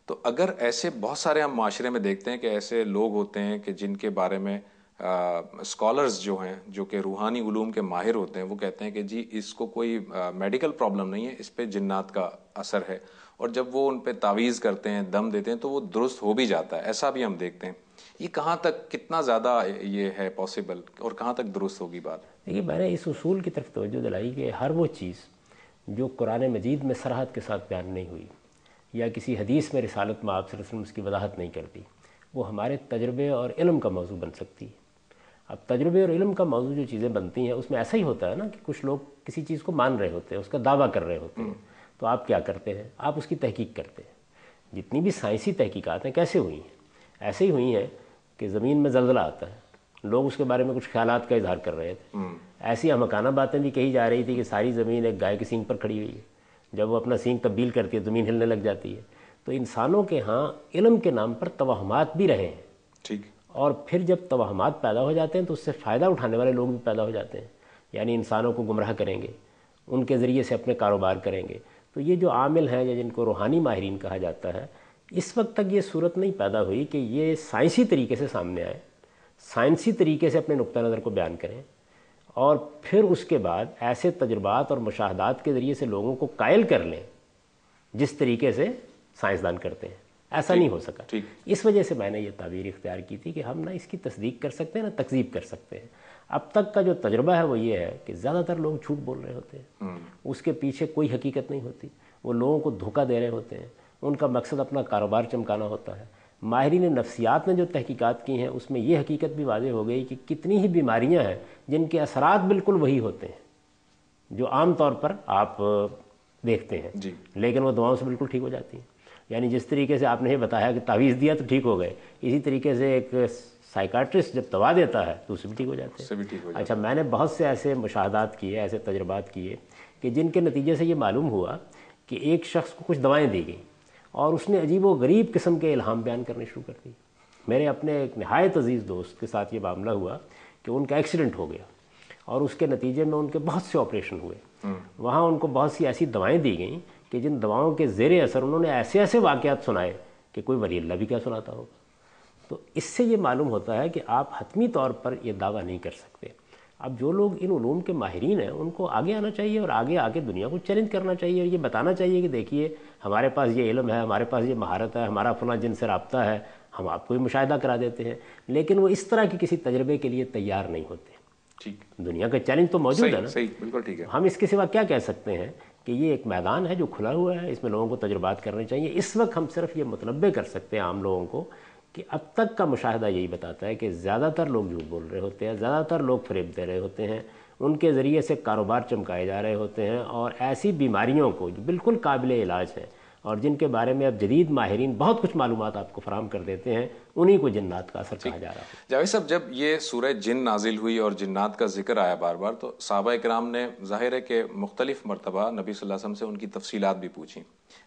تو اگر ایسے بہت سارے ہم معاشرے میں دیکھتے ہیں کہ ایسے لوگ ہوتے ہیں کہ جن کے بارے میں اسکالرز جو ہیں، جو کہ روحانی علوم کے ماہر ہوتے ہیں، وہ کہتے ہیں کہ جی اس کو کوئی میڈیکل پرابلم نہیں ہے، اس پہ جنات کا اثر ہے، اور جب وہ ان پہ تعویذ کرتے ہیں، دم دیتے ہیں تو وہ درست ہو بھی جاتا ہے۔ ایسا بھی ہم دیکھتے ہیں۔ یہ کہاں تک، کتنا زیادہ یہ ہے پاسبل اور کہاں تک درست ہوگی بات؟ دیکھیے، میں نے اس اصول کی طرف توجہ دلائی کہ ہر وہ چیز جو قرآن مجید میں صراحت کے ساتھ بیان نہیں ہوئی یا کسی حدیث میں رسالت میں آپ صلی اللہ علیہ وسلم اس کی وضاحت نہیں کرتی، وہ ہمارے تجربے اور علم کا موضوع بن سکتی ہے۔ اب تجربے اور علم کا موضوع جو چیزیں بنتی ہیں اس میں ایسا ہی ہوتا ہے نا کہ کچھ لوگ کسی چیز کو مان رہے ہوتے ہیں، اس کا دعویٰ کر رہے ہوتے ہیں، تو آپ کیا کرتے ہیں؟ آپ اس کی تحقیق کرتے ہیں۔ جتنی بھی سائنسی تحقیقات ہیں کیسے ہوئی ہیں؟ ایسے ہی ہوئی ہیں کہ زمین میں زلزلہ آتا ہے، لوگ اس کے بارے میں کچھ خیالات کا اظہار کر رہے تھے، ایسی احمقانہ باتیں بھی کہی جا رہی تھی کہ ساری زمین ایک گائے کے سینگ پر کھڑی ہوئی ہے، جب وہ اپنا سینگ تبدیل کرتی ہے زمین ہلنے لگ جاتی ہے۔ تو انسانوں کے ہاں علم کے نام پر توہمات بھی رہے ہیں، ٹھیک، اور پھر جب توہمات پیدا ہو جاتے ہیں تو اس سے فائدہ اٹھانے والے لوگ بھی پیدا ہو جاتے ہیں، یعنی انسانوں کو گمراہ کریں گے، ان کے ذریعے سے اپنے کاروبار کریں گے۔ تو یہ جو عامل ہیں یا جن کو روحانی ماہرین کہا جاتا ہے، اس وقت تک یہ صورت نہیں پیدا ہوئی کہ یہ سائنسی طریقے سے سامنے آئے، سائنسی طریقے سے اپنے نقطہ نظر کو بیان کریں، اور پھر اس کے بعد ایسے تجربات اور مشاہدات کے ذریعے سے لوگوں کو قائل کر لیں جس طریقے سے سائنسدان کرتے ہیں۔ ایسا نہیں ہو سکا۔ اس وجہ سے میں نے یہ تعبیر اختیار کی تھی کہ ہم نہ اس کی تصدیق کر سکتے ہیں نہ تکذیب کر سکتے ہیں۔ اب تک کا جو تجربہ ہے وہ یہ ہے کہ زیادہ تر لوگ جھوٹ بول رہے ہوتے ہیں، اس کے پیچھے کوئی حقیقت نہیں ہوتی، وہ لوگوں کو دھوکہ دے رہے ہوتے ہیں، ان کا مقصد اپنا کاروبار چمکانا ہوتا ہے۔ ماہرین نفسیات نے جو تحقیقات کی ہیں اس میں یہ حقیقت بھی واضح ہو گئی کہ کتنی ہی بیماریاں ہیں جن کے اثرات بالکل وہی ہوتے ہیں جو عام طور پر آپ دیکھتے ہیں، لیکن وہ دواؤں سے بالکل ٹھیک ہو جاتی ہیں۔ یعنی جس طریقے سے آپ نے یہ بتایا کہ تعویذ دیا تو ٹھیک ہو گئے، اسی طریقے سے ایک سائیکاٹرسٹ جب دوا دیتا ہے تو اس سے بھی ٹھیک ہو جاتے ہیں۔ اچھا، میں نے بہت سے ایسے مشاہدات کیے، ایسے تجربات کیے کہ جن کے نتیجے سے یہ معلوم ہوا کہ ایک شخص کو کچھ دوائیں دی گئیں اور اس نے عجیب و غریب قسم کے الہام بیان کرنے شروع کر دی۔ میرے اپنے ایک نہایت عزیز دوست کے ساتھ یہ معاملہ ہوا کہ ان کا ایکسیڈنٹ ہو گیا اور اس کے نتیجے میں ان کے بہت سے آپریشن ہوئے. وہاں ان کو بہت سی ایسی دوائیں دی گئیں کہ جن دواؤں کے زیر اثر انہوں نے ایسے ایسے واقعات سنائے کہ کوئی ولی اللہ بھی کیا سناتا ہوگا. تو اس سے یہ معلوم ہوتا ہے کہ آپ حتمی طور پر یہ دعویٰ نہیں کر سکتے. اب جو لوگ ان علوم کے ماہرین ہیں ان کو آگے آنا چاہیے اور آگے آ کے دنیا کو چیلنج کرنا چاہیے اور یہ بتانا چاہیے کہ دیکھیے ہمارے پاس یہ علم ہے, ہمارے پاس یہ مہارت ہے, ہمارا فلاں جن سے رابطہ ہے, ہم آپ کو بھی مشاہدہ کرا دیتے ہیں. لیکن وہ اس طرح کے کسی تجربے کے لیے تیار نہیں ہوتے. ٹھیک, دنیا کا چیلنج تو موجود ہے نا. صحیح, بالکل ٹھیک ہے. ہم اس کے سوا کیا کہہ سکتے ہیں کہ یہ ایک میدان ہے جو کھلا ہوا ہے, اس میں لوگوں کو تجربات کرنے چاہیے. اس وقت ہم صرف یہ متنبع کر سکتے ہیں عام لوگوں کو کہ اب تک کا مشاہدہ یہی بتاتا ہے کہ زیادہ تر لوگ جھوٹ بول رہے ہوتے ہیں, زیادہ تر لوگ فریب دے رہے ہوتے ہیں, ان کے ذریعے سے کاروبار چمکائے جا رہے ہوتے ہیں, اور ایسی بیماریوں کو جو بالکل قابل علاج ہیں اور جن کے بارے میں اب جدید ماہرین بہت کچھ معلومات آپ کو فراہم کر دیتے ہیں, انہی کو جنات کا اثر کہا جا رہا ہے. جاوید صاحب, جب یہ سورہ جن نازل ہوئی اور جنات کا ذکر آیا بار بار, تو صحابہ کرام نے ظاہر ہے کہ مختلف مرتبہ نبی صلی اللہ علیہ وسلم سے ان کی تفصیلات بھی پوچھیں.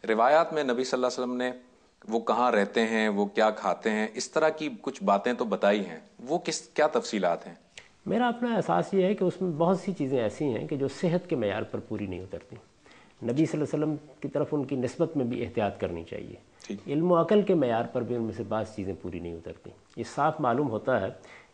روایات میں نبی صلی اللہ علیہ وسلم نے وہ کہاں رہتے ہیں, وہ کیا کھاتے ہیں, اس طرح کی کچھ باتیں تو بتائی ہیں. وہ کیا تفصیلات ہیں؟ میرا اپنا احساس یہ ہے کہ اس میں بہت سی چیزیں ایسی ہیں کہ جو صحت کے معیار پر پوری نہیں اترتی. نبی صلی اللہ علیہ وسلم کی طرف ان کی نسبت میں بھی احتیاط کرنی چاہیے. علم و عقل کے معیار پر بھی ان میں سے بعض چیزیں پوری نہیں اترتی. یہ صاف معلوم ہوتا ہے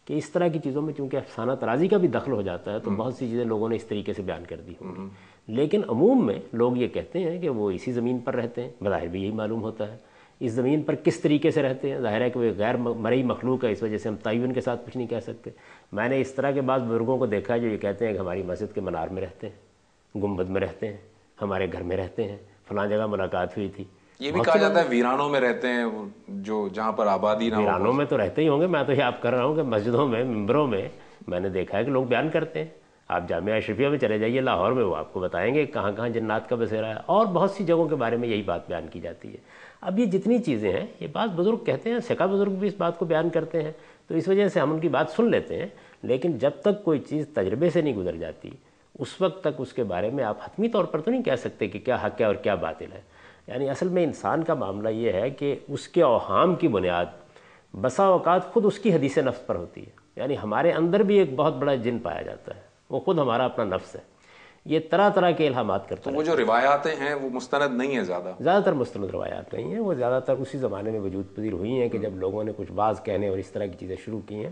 کہ اس طرح کی چیزوں میں چونکہ افسانہ ترازی کا بھی دخل ہو جاتا ہے تو بہت سی چیزیں لوگوں نے اس طریقے سے بیان کر دی ہوں. لیکن عموم میں لوگ یہ کہتے ہیں کہ وہ اسی زمین پر رہتے ہیں. بظاہر بھی یہی معلوم ہوتا ہے. اس زمین پر کس طریقے سے رہتے ہیں, ظاہر ہے کہ وہ غیر مرئی مخلوق ہے, اس وجہ سے ہم تعین کے ساتھ کچھ نہیں کہہ سکتے. میں نے اس طرح کے بعض بزرگوں کو دیکھا ہے جو یہ کہتے ہیں کہ ہماری مسجد کے منار میں رہتے ہیں, گنبد میں رہتے ہیں, ہمارے گھر میں رہتے ہیں, فلاں جگہ ملاقات ہوئی تھی. یہ بھی کہا جاتا ہے ویرانوں میں رہتے ہیں, جو جہاں پر آبادی نہ ہو. ویرانوں میں تو رہتے ہی ہوں گے. میں تو یہ آپ کر رہا ہوں کہ مسجدوں میں, ممبروں میں نے دیکھا ہے کہ لوگ بیان کرتے ہیں. آپ جامعہ اشرفیہ میں چلے جائیے لاہور میں, وہ آپ کو بتائیں گے کہاں کہاں جنات کا بسیرا ہے, اور بہت سی جگہوں کے بارے میں یہی بات بیان کی جاتی ہے. اب یہ جتنی چیزیں ہیں یہ بعض بزرگ کہتے ہیں, سکا بزرگ بھی اس بات کو بیان کرتے ہیں, تو اس وجہ سے ہم ان کی بات سن لیتے ہیں. لیکن جب تک کوئی چیز تجربے سے نہیں گزر جاتی اس وقت تک اس کے بارے میں آپ حتمی طور پر تو نہیں کہہ سکتے کہ کیا حق ہے اور کیا باطل ہے. یعنی اصل میں انسان کا معاملہ یہ ہے کہ اس کے اوہام کی بنیاد بسا اوقات خود اس کی حدیث نفس پر ہوتی ہے. یعنی ہمارے اندر بھی ایک بہت بڑا جن پایا جاتا ہے, وہ خود ہمارا اپنا نفس ہے. یہ طرح طرح کے الہامات کرتا ہے. تو وہ جو روایاتیں ہیں وہ مستند نہیں ہیں, زیادہ تر مستند روایات نہیں ہیں. وہ زیادہ تر اسی زمانے میں وجود پذیر ہوئی ہیں کہ جب لوگوں نے کچھ باز کہنے اور اس طرح کی چیزیں شروع کی ہیں.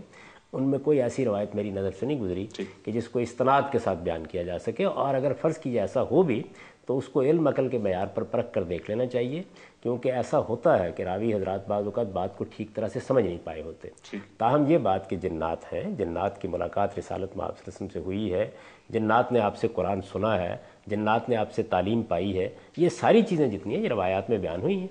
ان میں کوئی ایسی روایت میری نظر سے نہیں گزری کہ جس کو استناد کے ساتھ بیان کیا جا سکے. اور اگر فرض کیجیے ایسا ہو بھی تو اس کو علم عقل کے معیار پر پرکھ کر دیکھ لینا چاہیے, کیونکہ ایسا ہوتا ہے کہ راوی حضرات بعض اوقات بات کو ٹھیک طرح سے سمجھ نہیں پائے ہوتے. تاہم یہ بات کہ جنات ہیں, جنات کی ملاقات رسالت میں آپ صلی اللہ علیہ وسلم سے ہوئی ہے, جنات نے آپ سے قرآن سنا ہے, جنات نے آپ سے تعلیم پائی ہے, یہ ساری چیزیں جتنی ہیں یہ روایات میں بیان ہوئی ہیں.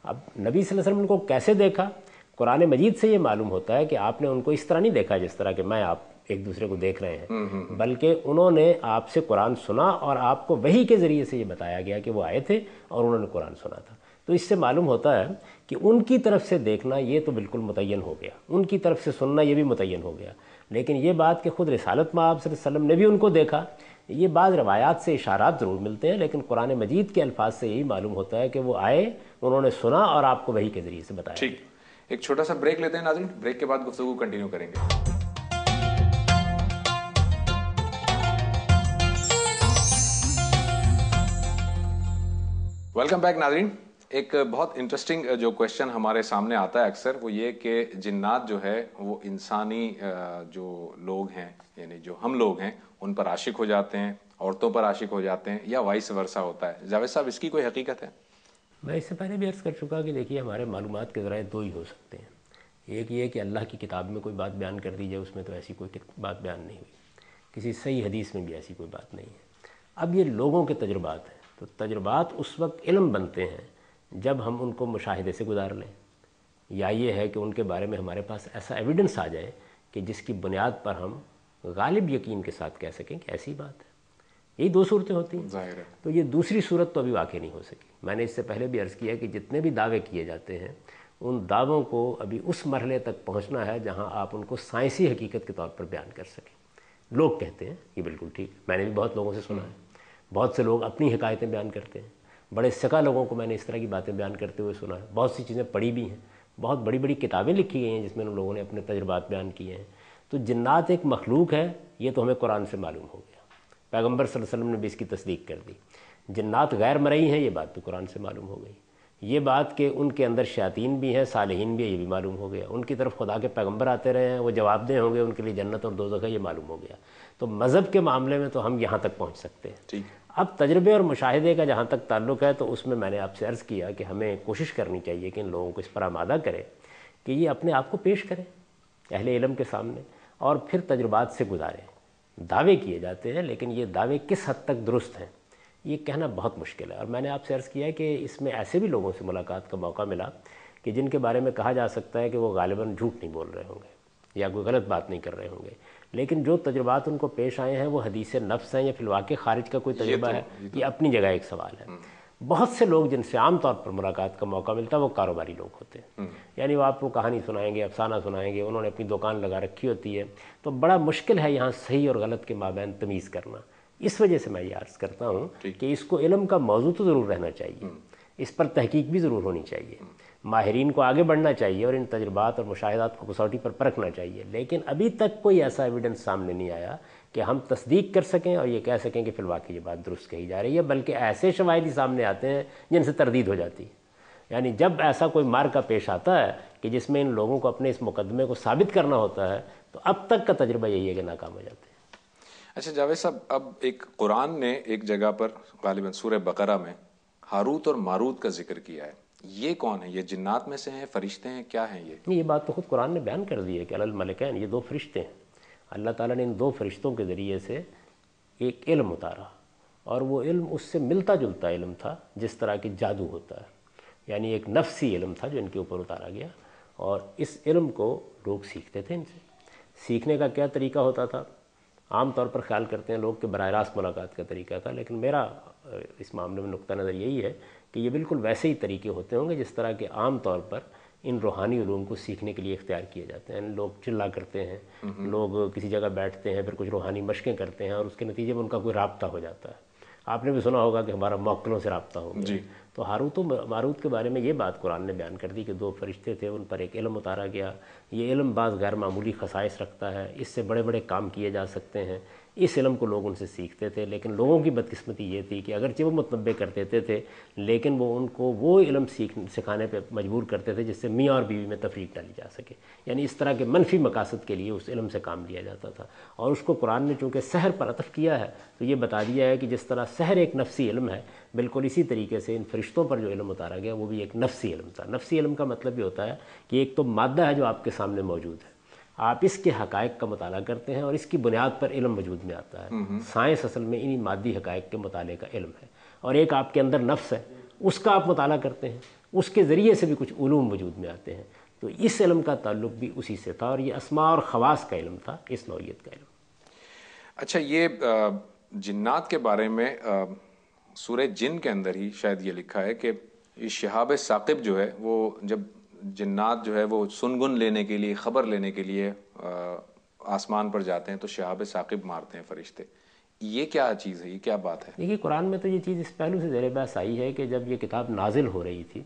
اب نبی صلی اللہ علیہ وسلم کو کیسے دیکھا, قرآن مجید سے یہ معلوم ہوتا ہے کہ آپ نے ان کو اس طرح نہیں دیکھا جس طرح کہ میں آپ ایک دوسرے کو دیکھ رہے ہیں, بلکہ انہوں نے آپ سے قرآن سنا اور آپ کو وحی کے ذریعے سے یہ بتایا گیا کہ وہ آئے تھے اور انہوں نے قرآن سنا تھا. تو اس سے معلوم ہوتا ہے کہ ان کی طرف سے دیکھنا یہ تو بالکل متعین ہو گیا, ان کی طرف سے سننا یہ بھی متعین ہو گیا. لیکن یہ بات کہ خود رسالت میں آپ صلی اللہ علیہ وسلم نے بھی ان کو دیکھا, یہ بعض روایات سے اشارات ضرور ملتے ہیں, لیکن قرآن مجید کے الفاظ سے یہی معلوم ہوتا ہے کہ وہ آئے, انہوں نے سنا اور آپ کو وحی کے ذریعے سے بتایا. ٹھیک, ایک چھوٹا سا بریک لیتے ہیں ناظرین, بریک کے بعد گفتگو کنٹینیو کریں گے. ویلکم بیک ناظرین. ایک بہت انٹرسٹنگ جو کویشچن ہمارے سامنے آتا ہے اکثر, وہ یہ کہ جنات جو ہے وہ انسانی جو لوگ ہیں, یعنی جو ہم لوگ ہیں, ان پر عاشق ہو جاتے ہیں, عورتوں پر عاشق ہو جاتے ہیں, یا وائس ورثہ ہوتا ہے. جاوید صاحب, اس کی کوئی حقیقت ہے؟ میں اس سے پہلے بھی عرض کر چکا کہ دیکھیے ہمارے معلومات کے ذرائع دو ہی ہو سکتے ہیں. ایک یہ کہ اللہ کی کتاب میں کوئی بات بیان کر دی جائے, اس میں تو ایسی کوئی بات بیان نہیں ہوئی, کسی صحیح حدیث میں بھی ایسی کوئی بات نہیں ہے. اب یہ لوگوں کے تجربات ہیں, تو تجربات اس وقت علم بنتے ہیں جب ہم ان کو مشاہدے سے گزار لیں, یا یہ ہے کہ ان کے بارے میں ہمارے پاس ایسا ایویڈنس آ جائے کہ جس کی بنیاد پر ہم غالب یقین کے ساتھ کہہ سکیں کہ ایسی بات ہے. یہی دو صورتیں ہوتی ہیں. ظاہر ہے. تو یہ دوسری صورت تو ابھی واقع نہیں ہو سکی. میں نے اس سے پہلے بھی عرض کیا کہ جتنے بھی دعوے کیے جاتے ہیں ان دعووں کو ابھی اس مرحلے تک پہنچنا ہے جہاں آپ ان کو سائنسی حقیقت کے طور پر بیان کر سکیں. لوگ کہتے ہیں یہ بالکل ٹھیک, میں نے بھی بہت لوگوں سے سنا ہے, بہت سے لوگ اپنی حکایتیں بیان کرتے ہیں, بڑے سکا لوگوں کو میں نے اس طرح کی باتیں بیان کرتے ہوئے سنا ہے, بہت سی چیزیں پڑھی بھی ہیں, بہت بڑی بڑی کتابیں لکھی گئی ہیں جس میں ان لوگوں نے اپنے تجربات بیان کیے ہیں. تو جنات ایک مخلوق ہے یہ تو ہمیں قرآن سے معلوم ہو گیا، پیغمبر صلی اللہ علیہ وسلم نے بھی اس کی تصدیق کر دی۔ جنات غیر مرئی ہیں یہ بات بھی قرآن سے معلوم ہو گئی، یہ بات کہ ان کے اندر شیاطین بھی ہیں صالحین بھی ہیں یہ بھی معلوم ہو گیا، ان کی طرف خدا کے پیغمبر آتے رہے ہیں، وہ جواب دہ ہوں گے، ان کے لیے جنت اور دوزخ ہے یہ معلوم ہو گیا۔ تو مذہب کے معاملے میں تو ہم یہاں تک پہنچ سکتے ہیں۔ اب تجربے اور مشاہدے کا جہاں تک تعلق ہے تو اس میں نے آپ سے عرض کیا کہ ہمیں کوشش کرنی چاہیے کہ ان لوگوں کو اس پر آمادہ کرے کہ یہ اپنے آپ کو پیش کریں اہل علم کے سامنے اور پھر تجربات سے گزاریں۔ دعوے کیے جاتے ہیں لیکن یہ دعوے کس حد تک درست ہیں یہ کہنا بہت مشکل ہے، اور میں نے آپ سے عرض کیا ہے کہ اس میں ایسے بھی لوگوں سے ملاقات کا موقع ملا کہ جن کے بارے میں کہا جا سکتا ہے کہ وہ غالباً جھوٹ نہیں بول رہے ہوں گے یا کوئی غلط بات نہیں کر رہے ہوں گے، لیکن جو تجربات ان کو پیش آئے ہیں وہ حدیث نفس ہیں یا فی الواقع خارج کا کوئی تجربہ ہے، یہ اپنی جگہ ایک سوال ہے۔ بہت سے لوگ جن سے عام طور پر ملاقات کا موقع ملتا ہے وہ کاروباری لوگ ہوتے ہیں، یعنی وہ آپ کو کہانی سنائیں گے، افسانہ سنائیں گے، انہوں نے اپنی دکان لگا رکھی ہوتی ہے، تو بڑا مشکل ہے یہاں صحیح اور غلط کے مابین تمیز کرنا۔ اس وجہ سے میں یہ عرض کرتا ہوں کہ اس کو علم کا موضوع تو ضرور رہنا چاہیے، اس پر تحقیق بھی ضرور ہونی چاہیے، ماہرین کو آگے بڑھنا چاہیے اور ان تجربات اور مشاہدات کو کسوٹی پر پرکھنا چاہیے، لیکن ابھی تک کوئی ایسا ایویڈنس سامنے نہیں آیا کہ ہم تصدیق کر سکیں اور یہ کہہ سکیں کہ فی الواقع یہ بات درست کہی جا رہی ہے، بلکہ ایسے شواہد ہی سامنے آتے ہیں جن سے تردید ہو جاتی ہے۔ یعنی جب ایسا کوئی مارکا پیش آتا ہے کہ جس میں ان لوگوں کو اپنے اس مقدمے کو ثابت کرنا ہوتا ہے تو اب تک کا تجربہ یہی ہے کہ ناکام ہو جاتے ہیں۔ اچھا جاوید صاحب، اب ایک قرآن نے ایک جگہ پر غالباً سورہ بقرہ میں ہاروت اور ماروت کا ذکر کیا ہے، یہ کون ہے؟ یہ جنات میں سے ہیں، فرشتے ہیں، کیا ہیں یہ بات تو خود قرآن نے بیان کر دی ہے کہ الملکین یہ دو فرشتے ہیں۔ اللہ تعالیٰ نے ان دو فرشتوں کے ذریعے سے ایک علم اتارا اور وہ علم اس سے ملتا جلتا علم تھا جس طرح کہ جادو ہوتا ہے، یعنی ایک نفسی علم تھا جو ان کے اوپر اتارا گیا، اور اس علم کو لوگ سیکھتے تھے۔ ان سے سیکھنے کا کیا طریقہ ہوتا تھا؟ عام طور پر خیال کرتے ہیں لوگ کہ براہ راست ملاقات کا طریقہ تھا، لیکن میرا اس معاملے میں نقطہ نظر یہی ہے کہ یہ بالکل ویسے ہی طریقے ہوتے ہوں گے جس طرح کہ عام طور پر ان روحانی علوم کو سیکھنے کے لیے اختیار کیے جاتے ہیں۔ لوگ چلا کرتے ہیں، لوگ کسی جگہ بیٹھتے ہیں، پھر کچھ روحانی مشقیں کرتے ہیں اور اس کے نتیجے میں ان کا کوئی رابطہ ہو جاتا ہے۔ آپ نے بھی سنا ہوگا کہ ہمارا موکلوں سے رابطہ ہو گیا۔ تو ہاروت و ماروت کے بارے میں یہ بات قرآن نے بیان کر دی کہ دو فرشتے تھے، ان پر ایک علم اتارا گیا۔ یہ علم بعض غیر معمولی خصائص رکھتا ہے، اس سے بڑے بڑے کام کیے جا سکتے ہیں۔ اس علم کو لوگ ان سے سیکھتے تھے، لیکن لوگوں کی بدقسمتی یہ تھی کہ اگرچہ وہ متنبع کر دیتے تھے لیکن وہ ان کو وہ علم سکھانے پہ مجبور کرتے تھے جس سے میاں اور بیوی میں تفریق ڈالی جا سکے، یعنی اس طرح کے منفی مقاصد کے لیے اس علم سے کام لیا جاتا تھا۔ اور اس کو قرآن نے چونکہ سحر پر عطف کیا ہے تو یہ بتا دیا ہے کہ جس طرح سحر ایک نفسی علم ہے، بالکل اسی طریقے سے ان فرشتوں پر جو علم اتارا گیا وہ بھی ایک نفسی علم تھا۔ نفسی علم کا مطلب یہ ہوتا ہے کہ ایک تو مادہ ہے جو آپ کے سامنے موجود ہے، آپ اس کے حقائق کا مطالعہ کرتے ہیں اور اس کی بنیاد پر علم وجود میں آتا ہے۔ سائنس اصل میں انہی مادی حقائق کے مطالعے کا علم ہے، اور ایک آپ کے اندر نفس ہے اس کا آپ مطالعہ کرتے ہیں، اس کے ذریعے سے بھی کچھ علوم وجود میں آتے ہیں۔ تو اس علم کا تعلق بھی اسی سے تھا، اور یہ اسماء اور خواص کا علم تھا، اس نوعیت کا علم۔ اچھا، یہ جنات کے بارے میں سورہ جن کے اندر ہی شاید یہ لکھا ہے کہ شہاب ثاقب جو ہے وہ جب جنات جو ہے وہ سنگن لینے کے لیے، خبر لینے کے لیے آسمان پر جاتے ہیں تو شہاب ثاقب مارتے ہیں فرشتے، یہ کیا چیز ہے، یہ کیا بات ہے؟ دیکھیے قرآن میں تو یہ چیز اس پہلو سے زیر بحث آئی ہے کہ جب یہ کتاب نازل ہو رہی تھی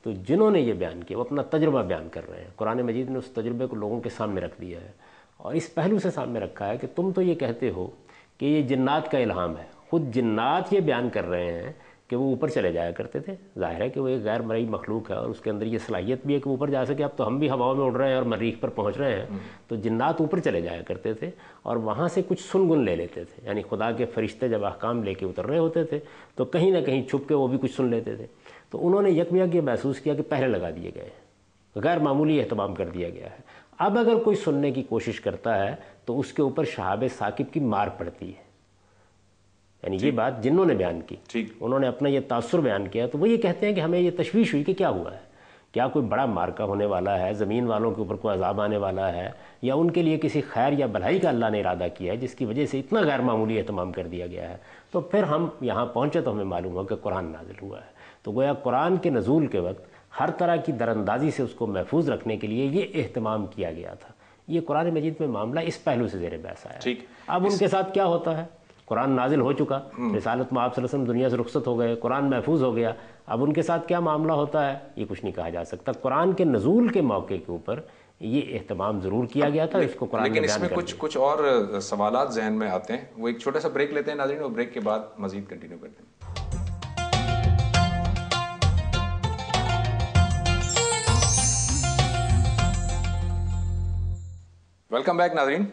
تو جنہوں نے یہ بیان کیا وہ اپنا تجربہ بیان کر رہے ہیں، قرآن مجید نے اس تجربے کو لوگوں کے سامنے رکھ دیا ہے، اور اس پہلو سے سامنے رکھا ہے کہ تم تو یہ کہتے ہو کہ یہ جنات کا الہام ہے، خود جنات یہ بیان کر رہے ہیں کہ وہ اوپر چلے جایا کرتے تھے۔ ظاہر ہے کہ وہ ایک غیر مرئی مخلوق ہے اور اس کے اندر یہ صلاحیت بھی ہے کہ وہ اوپر جا سکے۔ اب تو ہم بھی ہواؤں میں اڑ رہے ہیں اور مریخ پر پہنچ رہے ہیں، تو جنات اوپر چلے جایا کرتے تھے اور وہاں سے کچھ سنگن لے لیتے تھے، یعنی خدا کے فرشتے جب احکام لے کے اتر رہے ہوتے تھے تو کہیں نہ کہیں چھپ کے وہ بھی کچھ سن لیتے تھے۔ تو انہوں نے یک یہ محسوس کیا کہ پہلے لگا دیے گئے ہیں، غیر معمولی اہتمام کر دیا گیا ہے۔ اب اگر کوئی سننے کی کوشش کرتا ہے تو اس کے اوپر شہاب ثاقب کی مار پڑتی ہے، یعنی یہ بات جنہوں نے بیان کی، انہوں نے اپنا یہ تاثر بیان کیا، تو وہ یہ کہتے ہیں کہ ہمیں یہ تشویش ہوئی کہ کیا ہوا ہے، کیا کوئی بڑا مارکا ہونے والا ہے، زمین والوں کے اوپر کوئی عذاب آنے والا ہے، یا ان کے لیے کسی خیر یا بھلائی کا اللہ نے ارادہ کیا ہے جس کی وجہ سے اتنا غیر معمولی اہتمام کر دیا گیا ہے۔ تو پھر ہم یہاں پہنچے تو ہمیں معلوم ہوا کہ قرآن نازل ہوا ہے، تو گویا قرآن کے نزول کے وقت ہر طرح کی دراندازی سے اس کو محفوظ رکھنے کے لیے یہ اہتمام کیا گیا تھا۔ یہ قرآن مجید میں معاملہ اس پہلو سے زیر بحث آیا ہے۔ اب ان کے ساتھ کیا ہوتا ہے؟ قرآن نازل ہو چکا، رسالت میں آپ صلی اللہ علیہ وسلم دنیا سے رخصت ہو گئے، قرآن محفوظ ہو گیا، اب ان کے ساتھ کیا معاملہ ہوتا ہے یہ کچھ نہیں کہا جا سکتا۔ قرآن کے نزول کے موقع کے اوپر یہ اہتمام ضرور کیا گیا تھا، اس کو قرآن لیکن میں اس بیان میں کر کچھ اور سوالات ذہن میں آتے ہیں. وہ ایک چھوٹا سا بریک لیتے ہیں ناظرین، اور بریک کے بعد مزید کنٹینیو کرتے ہیں. ویلکم بیک ناظرین.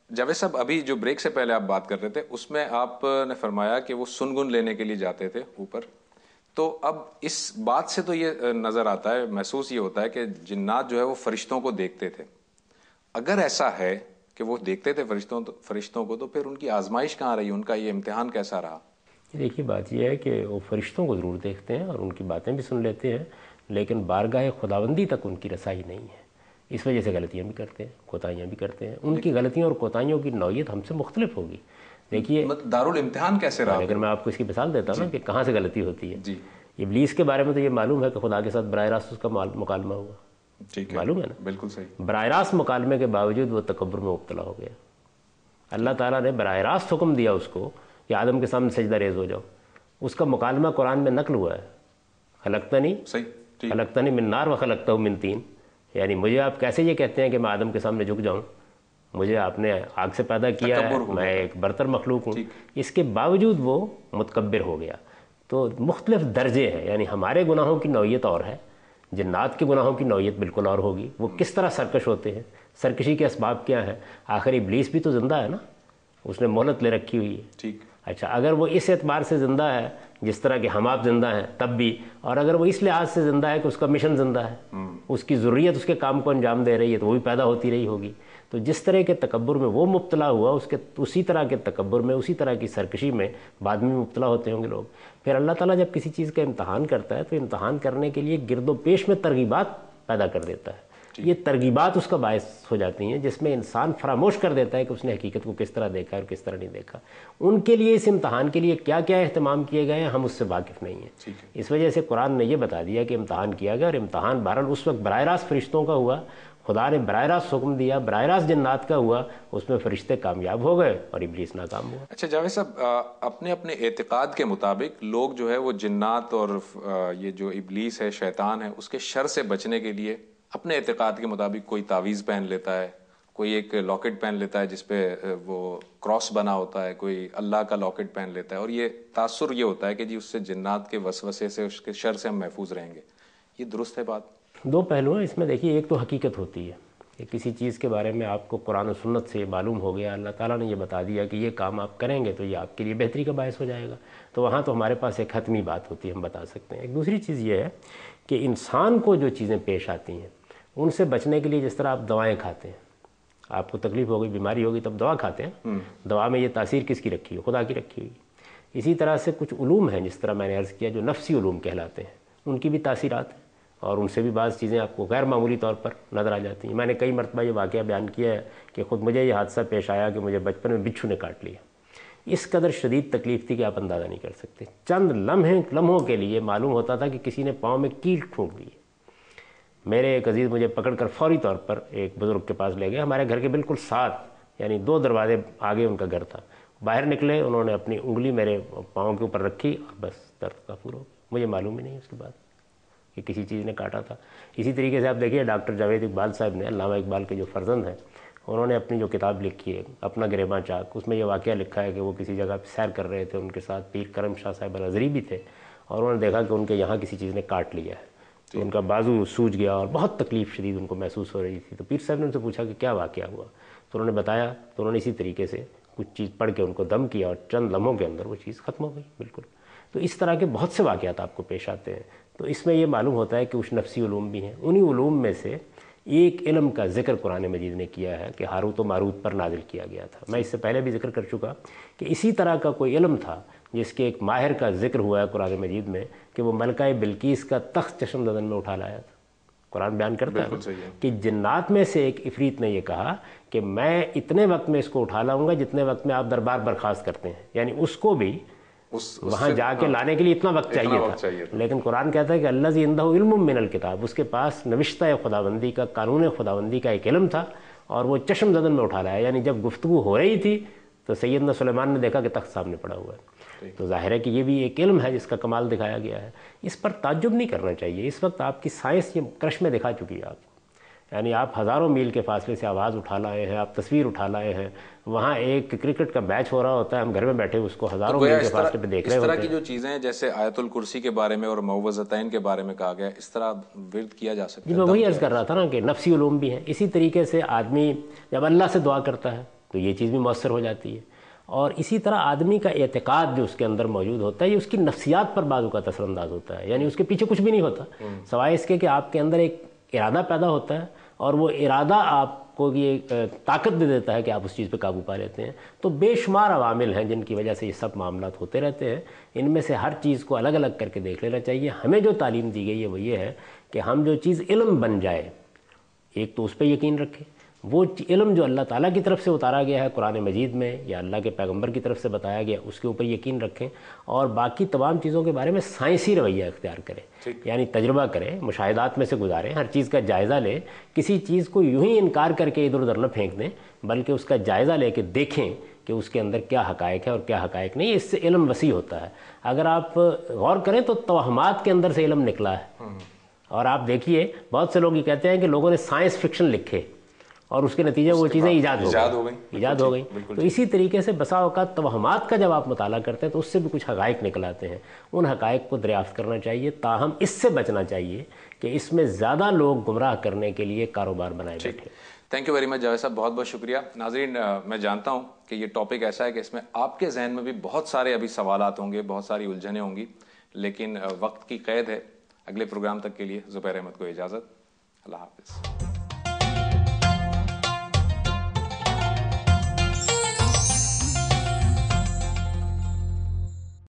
جاوید صاحب، ابھی جو بریک سے پہلے آپ بات کر رہے تھے اس میں آپ نے فرمایا کہ وہ سنگن لینے کے لیے جاتے تھے اوپر. تو اب اس بات سے تو یہ نظر آتا ہے، محسوس یہ ہوتا ہے کہ جنات جو ہے وہ فرشتوں کو دیکھتے تھے. اگر ایسا ہے کہ وہ دیکھتے تھے فرشتوں کو، تو پھر ان کی آزمائش کہاں رہی، ان کا یہ امتحان کیسا رہا؟ دیکھیے بات یہ ہے کہ وہ فرشتوں کو ضرور دیکھتے ہیں اور ان کی باتیں بھی سن لیتے ہیں، لیکن بارگاہ خداوندی تک ان کی رسائی نہیں ہے. اس وجہ سے غلطیاں بھی کرتے ہیں، کوتاہیاں بھی کرتے ہیں. ان کی غلطیوں اور کوتاہیوں کی نوعیت ہم سے مختلف ہوگی. دیکھیے دارالامتحان کیسے رہا؟ اگر میں آپ کو اس کی مثال دیتا ہوں نا کہ کہاں سے غلطی ہوتی ہے. جی. ابلیس کے بارے میں تو یہ معلوم ہے کہ خدا کے ساتھ براہ راست اس کا مکالمہ ہوا. ٹھیک ہے، معلوم ہے نا؟ بالکل صحیح. براہ راست مکالمے کے باوجود وہ تکبر میں مبتلا ہو گیا. اللہ تعالیٰ نے براہ راست حکم دیا اس کو کہ آدم کے سامنے سجدہ ریز ہو جاؤ. اس کا مکالمہ قرآن میں نقل ہوا ہے، خلقتنی خلقتنی من نار و خلقتہ من طین. یعنی مجھے آپ کیسے یہ کہتے ہیں کہ میں آدم کے سامنے جھک جاؤں؟ مجھے آپ نے آگ سے پیدا کیا ہے، میں ایک برتر مخلوق ہوں. اس کے باوجود وہ متکبر ہو گیا. تو مختلف درجے ہیں. یعنی ہمارے گناہوں کی نوعیت اور ہے، جنات کے گناہوں کی نوعیت بالکل اور ہوگی. وہ کس طرح سرکش ہوتے ہیں، سرکشی کے اسباب کیا ہیں. آخر ابلیس بھی تو زندہ ہے نا، اس نے مہلت لے رکھی ہوئی ہے. ٹھیک. اچھا، اگر وہ اس اعتبار سے زندہ ہے جس طرح کہ ہم آپ زندہ ہیں تب بھی، اور اگر وہ اس لحاظ سے زندہ ہے کہ اس کا مشن زندہ ہے، اس کی ضروریت اس کے کام کو انجام دے رہی ہے، تو وہ بھی پیدا ہوتی رہی ہوگی. تو جس طرح کے تکبر میں وہ مبتلا ہوا، اسی طرح کے تکبر میں، اسی طرح کی سرکشی میں بعد میں مبتلا ہوتے ہوں گے لوگ. پھر اللہ تعالیٰ جب کسی چیز کا امتحان کرتا ہے تو امتحان کرنے کے لیے گرد و پیش میں ترغیبات پیدا کر دیتا ہے. یہ ترغیبات اس کا باعث ہو جاتی ہیں جس میں انسان فراموش کر دیتا ہے کہ اس نے حقیقت کو کس طرح دیکھا اور کس طرح نہیں دیکھا. ان کے لیے اس امتحان کے لیے کیا کیا اہتمام کیے گئے ہیں ہم اس سے واقف نہیں ہیں. اس وجہ سے قرآن نے یہ بتا دیا کہ امتحان کیا گیا، اور امتحان بہرحال اس وقت براہ راست فرشتوں کا ہوا. خدا نے براہ راست حکم دیا، براہ راست جنات کا ہوا، اس میں فرشتے کامیاب ہو گئے اور ابلیس ناکام ہوا. اچھا جاوید صاحب، اپنے اپنے اعتقاد کے مطابق لوگ جو ہے وہ جنات اور یہ جو ابلیس ہے، شیطان ہے، اس کے شر سے بچنے کے لیے اپنے اعتقاد کے مطابق کوئی تعویذ پہن لیتا ہے، کوئی ایک لاکٹ پہن لیتا ہے جس پہ وہ کراس بنا ہوتا ہے، کوئی اللہ کا لاکٹ پہن لیتا ہے، اور یہ تاثر یہ ہوتا ہے کہ جی اس سے جنات کے وسوسے سے، اس کے شر سے ہم محفوظ رہیں گے. یہ درست ہے بات؟ دو پہلو ہیں اس میں. دیکھیے، ایک تو حقیقت ہوتی ہے کہ کسی چیز کے بارے میں آپ کو قرآن و سنت سے معلوم ہو گیا، اللہ تعالیٰ نے یہ بتا دیا کہ یہ کام آپ کریں گے تو یہ آپ کے لیے بہتری کا باعث ہو جائے گا، تو وہاں تو ہمارے پاس ایک حتمی بات ہوتی ہے، ہم بتا سکتے ہیں. ایک دوسری چیز یہ ہے کہ انسان کو جو چیزیں پیش آتی ہیں ان سے بچنے کے لیے جس طرح آپ دوائیں کھاتے ہیں، آپ کو تکلیف ہو گئی، بیماری ہوگی تب دوا کھاتے ہیں. دوا میں یہ تاثیر کس کی رکھی ہو؟ خدا کی رکھی ہوئی. اسی طرح سے کچھ علوم ہیں جس طرح میں نے عرض کیا جو نفسی علوم کہلاتے ہیں، ان کی بھی تاثیرات ہیں، اور ان سے بھی بعض چیزیں آپ کو غیر معمولی طور پر نظر آ جاتی ہیں. میں نے کئی مرتبہ یہ واقعہ بیان کیا ہے کہ خود مجھے یہ حادثہ پیش آیا کہ مجھے بچپن میں بچھو نے کاٹ لیا. اس قدر شدید تکلیف تھی کہ آپ اندازہ نہیں کر سکتے. چند لمحوں کے لیے معلوم ہوتا تھا کہ کسی نے پاؤں میں کیل ٹھونک دی. میرے ایک عزیز مجھے پکڑ کر فوری طور پر ایک بزرگ کے پاس لے گئے، ہمارے گھر کے بالکل ساتھ، یعنی 2 دروازے آگے ان کا گھر تھا. باہر نکلے، انہوں نے اپنی انگلی میرے پاؤں کے اوپر رکھی اور بس درد کافور ہو گیا. مجھے معلوم ہی نہیں اس کے بعد کہ کسی چیز نے کاٹا تھا. اسی طریقے سے آپ دیکھیے ڈاکٹر جاوید اقبال صاحب نے، علامہ اقبال کے جو فرزند ہیں، انہوں نے اپنی جو کتاب لکھی ہے اپنا گریباں چاک، اس میں یہ واقعہ لکھا ہے کہ وہ کسی جگہ پہ سیر کر رہے تھے، ان کے ساتھ پیر کرم شاہ صاحب نظری بھی تھے، اور انہوں نے دیکھا کہ ان کے یہاں کسی چیز نے کاٹ لیا ہے. تو ان کا بازو سوج گیا اور بہت تکلیف شدید ان کو محسوس ہو رہی تھی. تو پیر صاحب نے ان سے پوچھا کہ کیا واقعہ ہوا، تو انہوں نے بتایا. تو انہوں نے اسی طریقے سے کچھ چیز پڑھ کے ان کو دم کیا اور چند لمحوں کے اندر وہ چیز ختم ہو گئی بالکل. تو اس طرح کے بہت سے واقعات آپ کو پیش آتے ہیں. تو اس میں یہ معلوم ہوتا ہے کہ کچھ نفسی علوم بھی ہیں. انہی علوم میں سے ایک علم کا ذکر قرآن مجید نے کیا ہے کہ ہاروت و ماروت پر نازل کیا گیا تھا. میں اس سے پہلے بھی ذکر کر چکا کہ اسی طرح کا کوئی علم تھا جس کے ایک ماہر کا ذکر ہوا ہے قرآن مجید میں کہ وہ ملکہ بلقیس کا تخت چشم زدن میں اٹھا لایا تھا. قرآن بیان کرتا ہے کہ جنات میں سے ایک عفریت نے یہ کہا کہ میں اتنے وقت میں اس کو اٹھا لاؤں گا جتنے وقت میں آپ دربار برخاست کرتے ہیں. یعنی اس کو بھی وہاں جا کے لانے کے لیے اتنا وقت چاہیے تھا. لیکن قرآن کہتا ہے کہ الذی عندہ علم من الکتاب، اس کے پاس نوشتہ خداوندی کا، قانون خداوندی کا ایک علم تھا، اور وہ چشم زدن میں اٹھا لایا. یعنی جب گفتگو ہو رہی تھی تو سیدنا سلیمان نے دیکھا کہ تخت سامنے پڑا ہوا ہے. تو ظاہر ہے کہ یہ بھی ایک علم ہے جس کا کمال دکھایا گیا ہے. اس پر تعجب نہیں کرنا چاہیے. اس وقت آپ کی سائنس یہ کرش میں دکھا چکی ہے. آپ یعنی آپ ہزاروں میل کے فاصلے سے آواز اٹھا لائے ہیں، آپ تصویر اٹھا لائے ہیں، وہاں ایک کرکٹ کا میچ ہو رہا ہوتا ہے، ہم گھر میں بیٹھے اس کو ہزاروں میل کے فاصلے پہ دیکھ رہے ہوتے ہیں۔ اس طرح کی جو چیزیں ہیں جیسے آیت الکرسی کے بارے میں اور معوذتین کے بارے میں کہا گیا، اس طرح ورد کیا جا سکتا ہے؟ جی میں وہی عرض کر رہا تھا نا کہ نفسی علوم بھی ہیں، اسی طریقے سے آدمی جب اللہ سے دعا کرتا ہے تو یہ چیز بھی مؤثر ہو جاتی ہے، اور اسی طرح آدمی کا اعتقاد جو اس کے اندر موجود ہوتا ہے یہ اس کی نفسیات پر بعض اوقات اثر انداز ہوتا ہے، یعنی اس کے پیچھے کچھ بھی نہیں ہوتا سوائے اس کے کہ آپ کے اندر ایک ارادہ پیدا ہوتا ہے، اور وہ ارادہ آپ کو یہ طاقت دے دیتا ہے کہ آپ اس چیز پہ قابو پا لیتے ہیں۔ تو بے شمار عوامل ہیں جن کی وجہ سے یہ سب معاملات ہوتے رہتے ہیں، ان میں سے ہر چیز کو الگ الگ کر کے دیکھ لینا چاہیے۔ ہمیں جو تعلیم دی گئی ہے وہ یہ ہے کہ ہم جو چیز علم بن جائے، ایک تو اس پہ یقین رکھیں، وہ علم جو اللہ تعالیٰ کی طرف سے اتارا گیا ہے قرآن مجید میں یا اللہ کے پیغمبر کی طرف سے بتایا گیا اس کے اوپر یقین رکھیں، اور باقی تمام چیزوں کے بارے میں سائنسی رویہ اختیار کریں، یعنی تجربہ کریں، مشاہدات میں سے گزاریں، ہر چیز کا جائزہ لیں، کسی چیز کو یوں ہی انکار کر کے ادھر ادھر نہ پھینک دیں، بلکہ اس کا جائزہ لے کے دیکھیں کہ اس کے اندر کیا حقائق ہے اور کیا حقائق نہیں۔ اس سے علم وسیع ہوتا ہے۔ اگر آپ غور کریں تو توہمات کے اندر سے علم نکلا ہے، اور آپ دیکھیے بہت سے لوگ یہ کہتے ہیں کہ لوگوں نے سائنس فکشن لکھے اور اس کے نتیجے وہ چیزیں ایجاد ہو گئی۔ تو اسی طریقے سے بسا اوقات توہمات کا جب آپ مطالعہ کرتے ہیں تو اس سے بھی کچھ حقائق نکل آتے ہیں، ان حقائق کو دریافت کرنا چاہیے، تاہم اس سے بچنا چاہیے کہ اس میں زیادہ لوگ گمراہ کرنے کے لیے کاروبار بنائے بیٹھے۔ Thank you very much Javed صاحب، بہت بہت شکریہ۔ ناظرین، میں جانتا ہوں کہ یہ ٹاپک ایسا ہے کہ اس میں آپ کے ذہن میں بھی بہت سارے ابھی سوالات ہوں گے، بہت ساری الجھنیں ہوں گی، لیکن وقت کی قید ہے۔ اگلے پروگرام تک کے لیے زبیر احمد کو اجازت، اللہ حافظ۔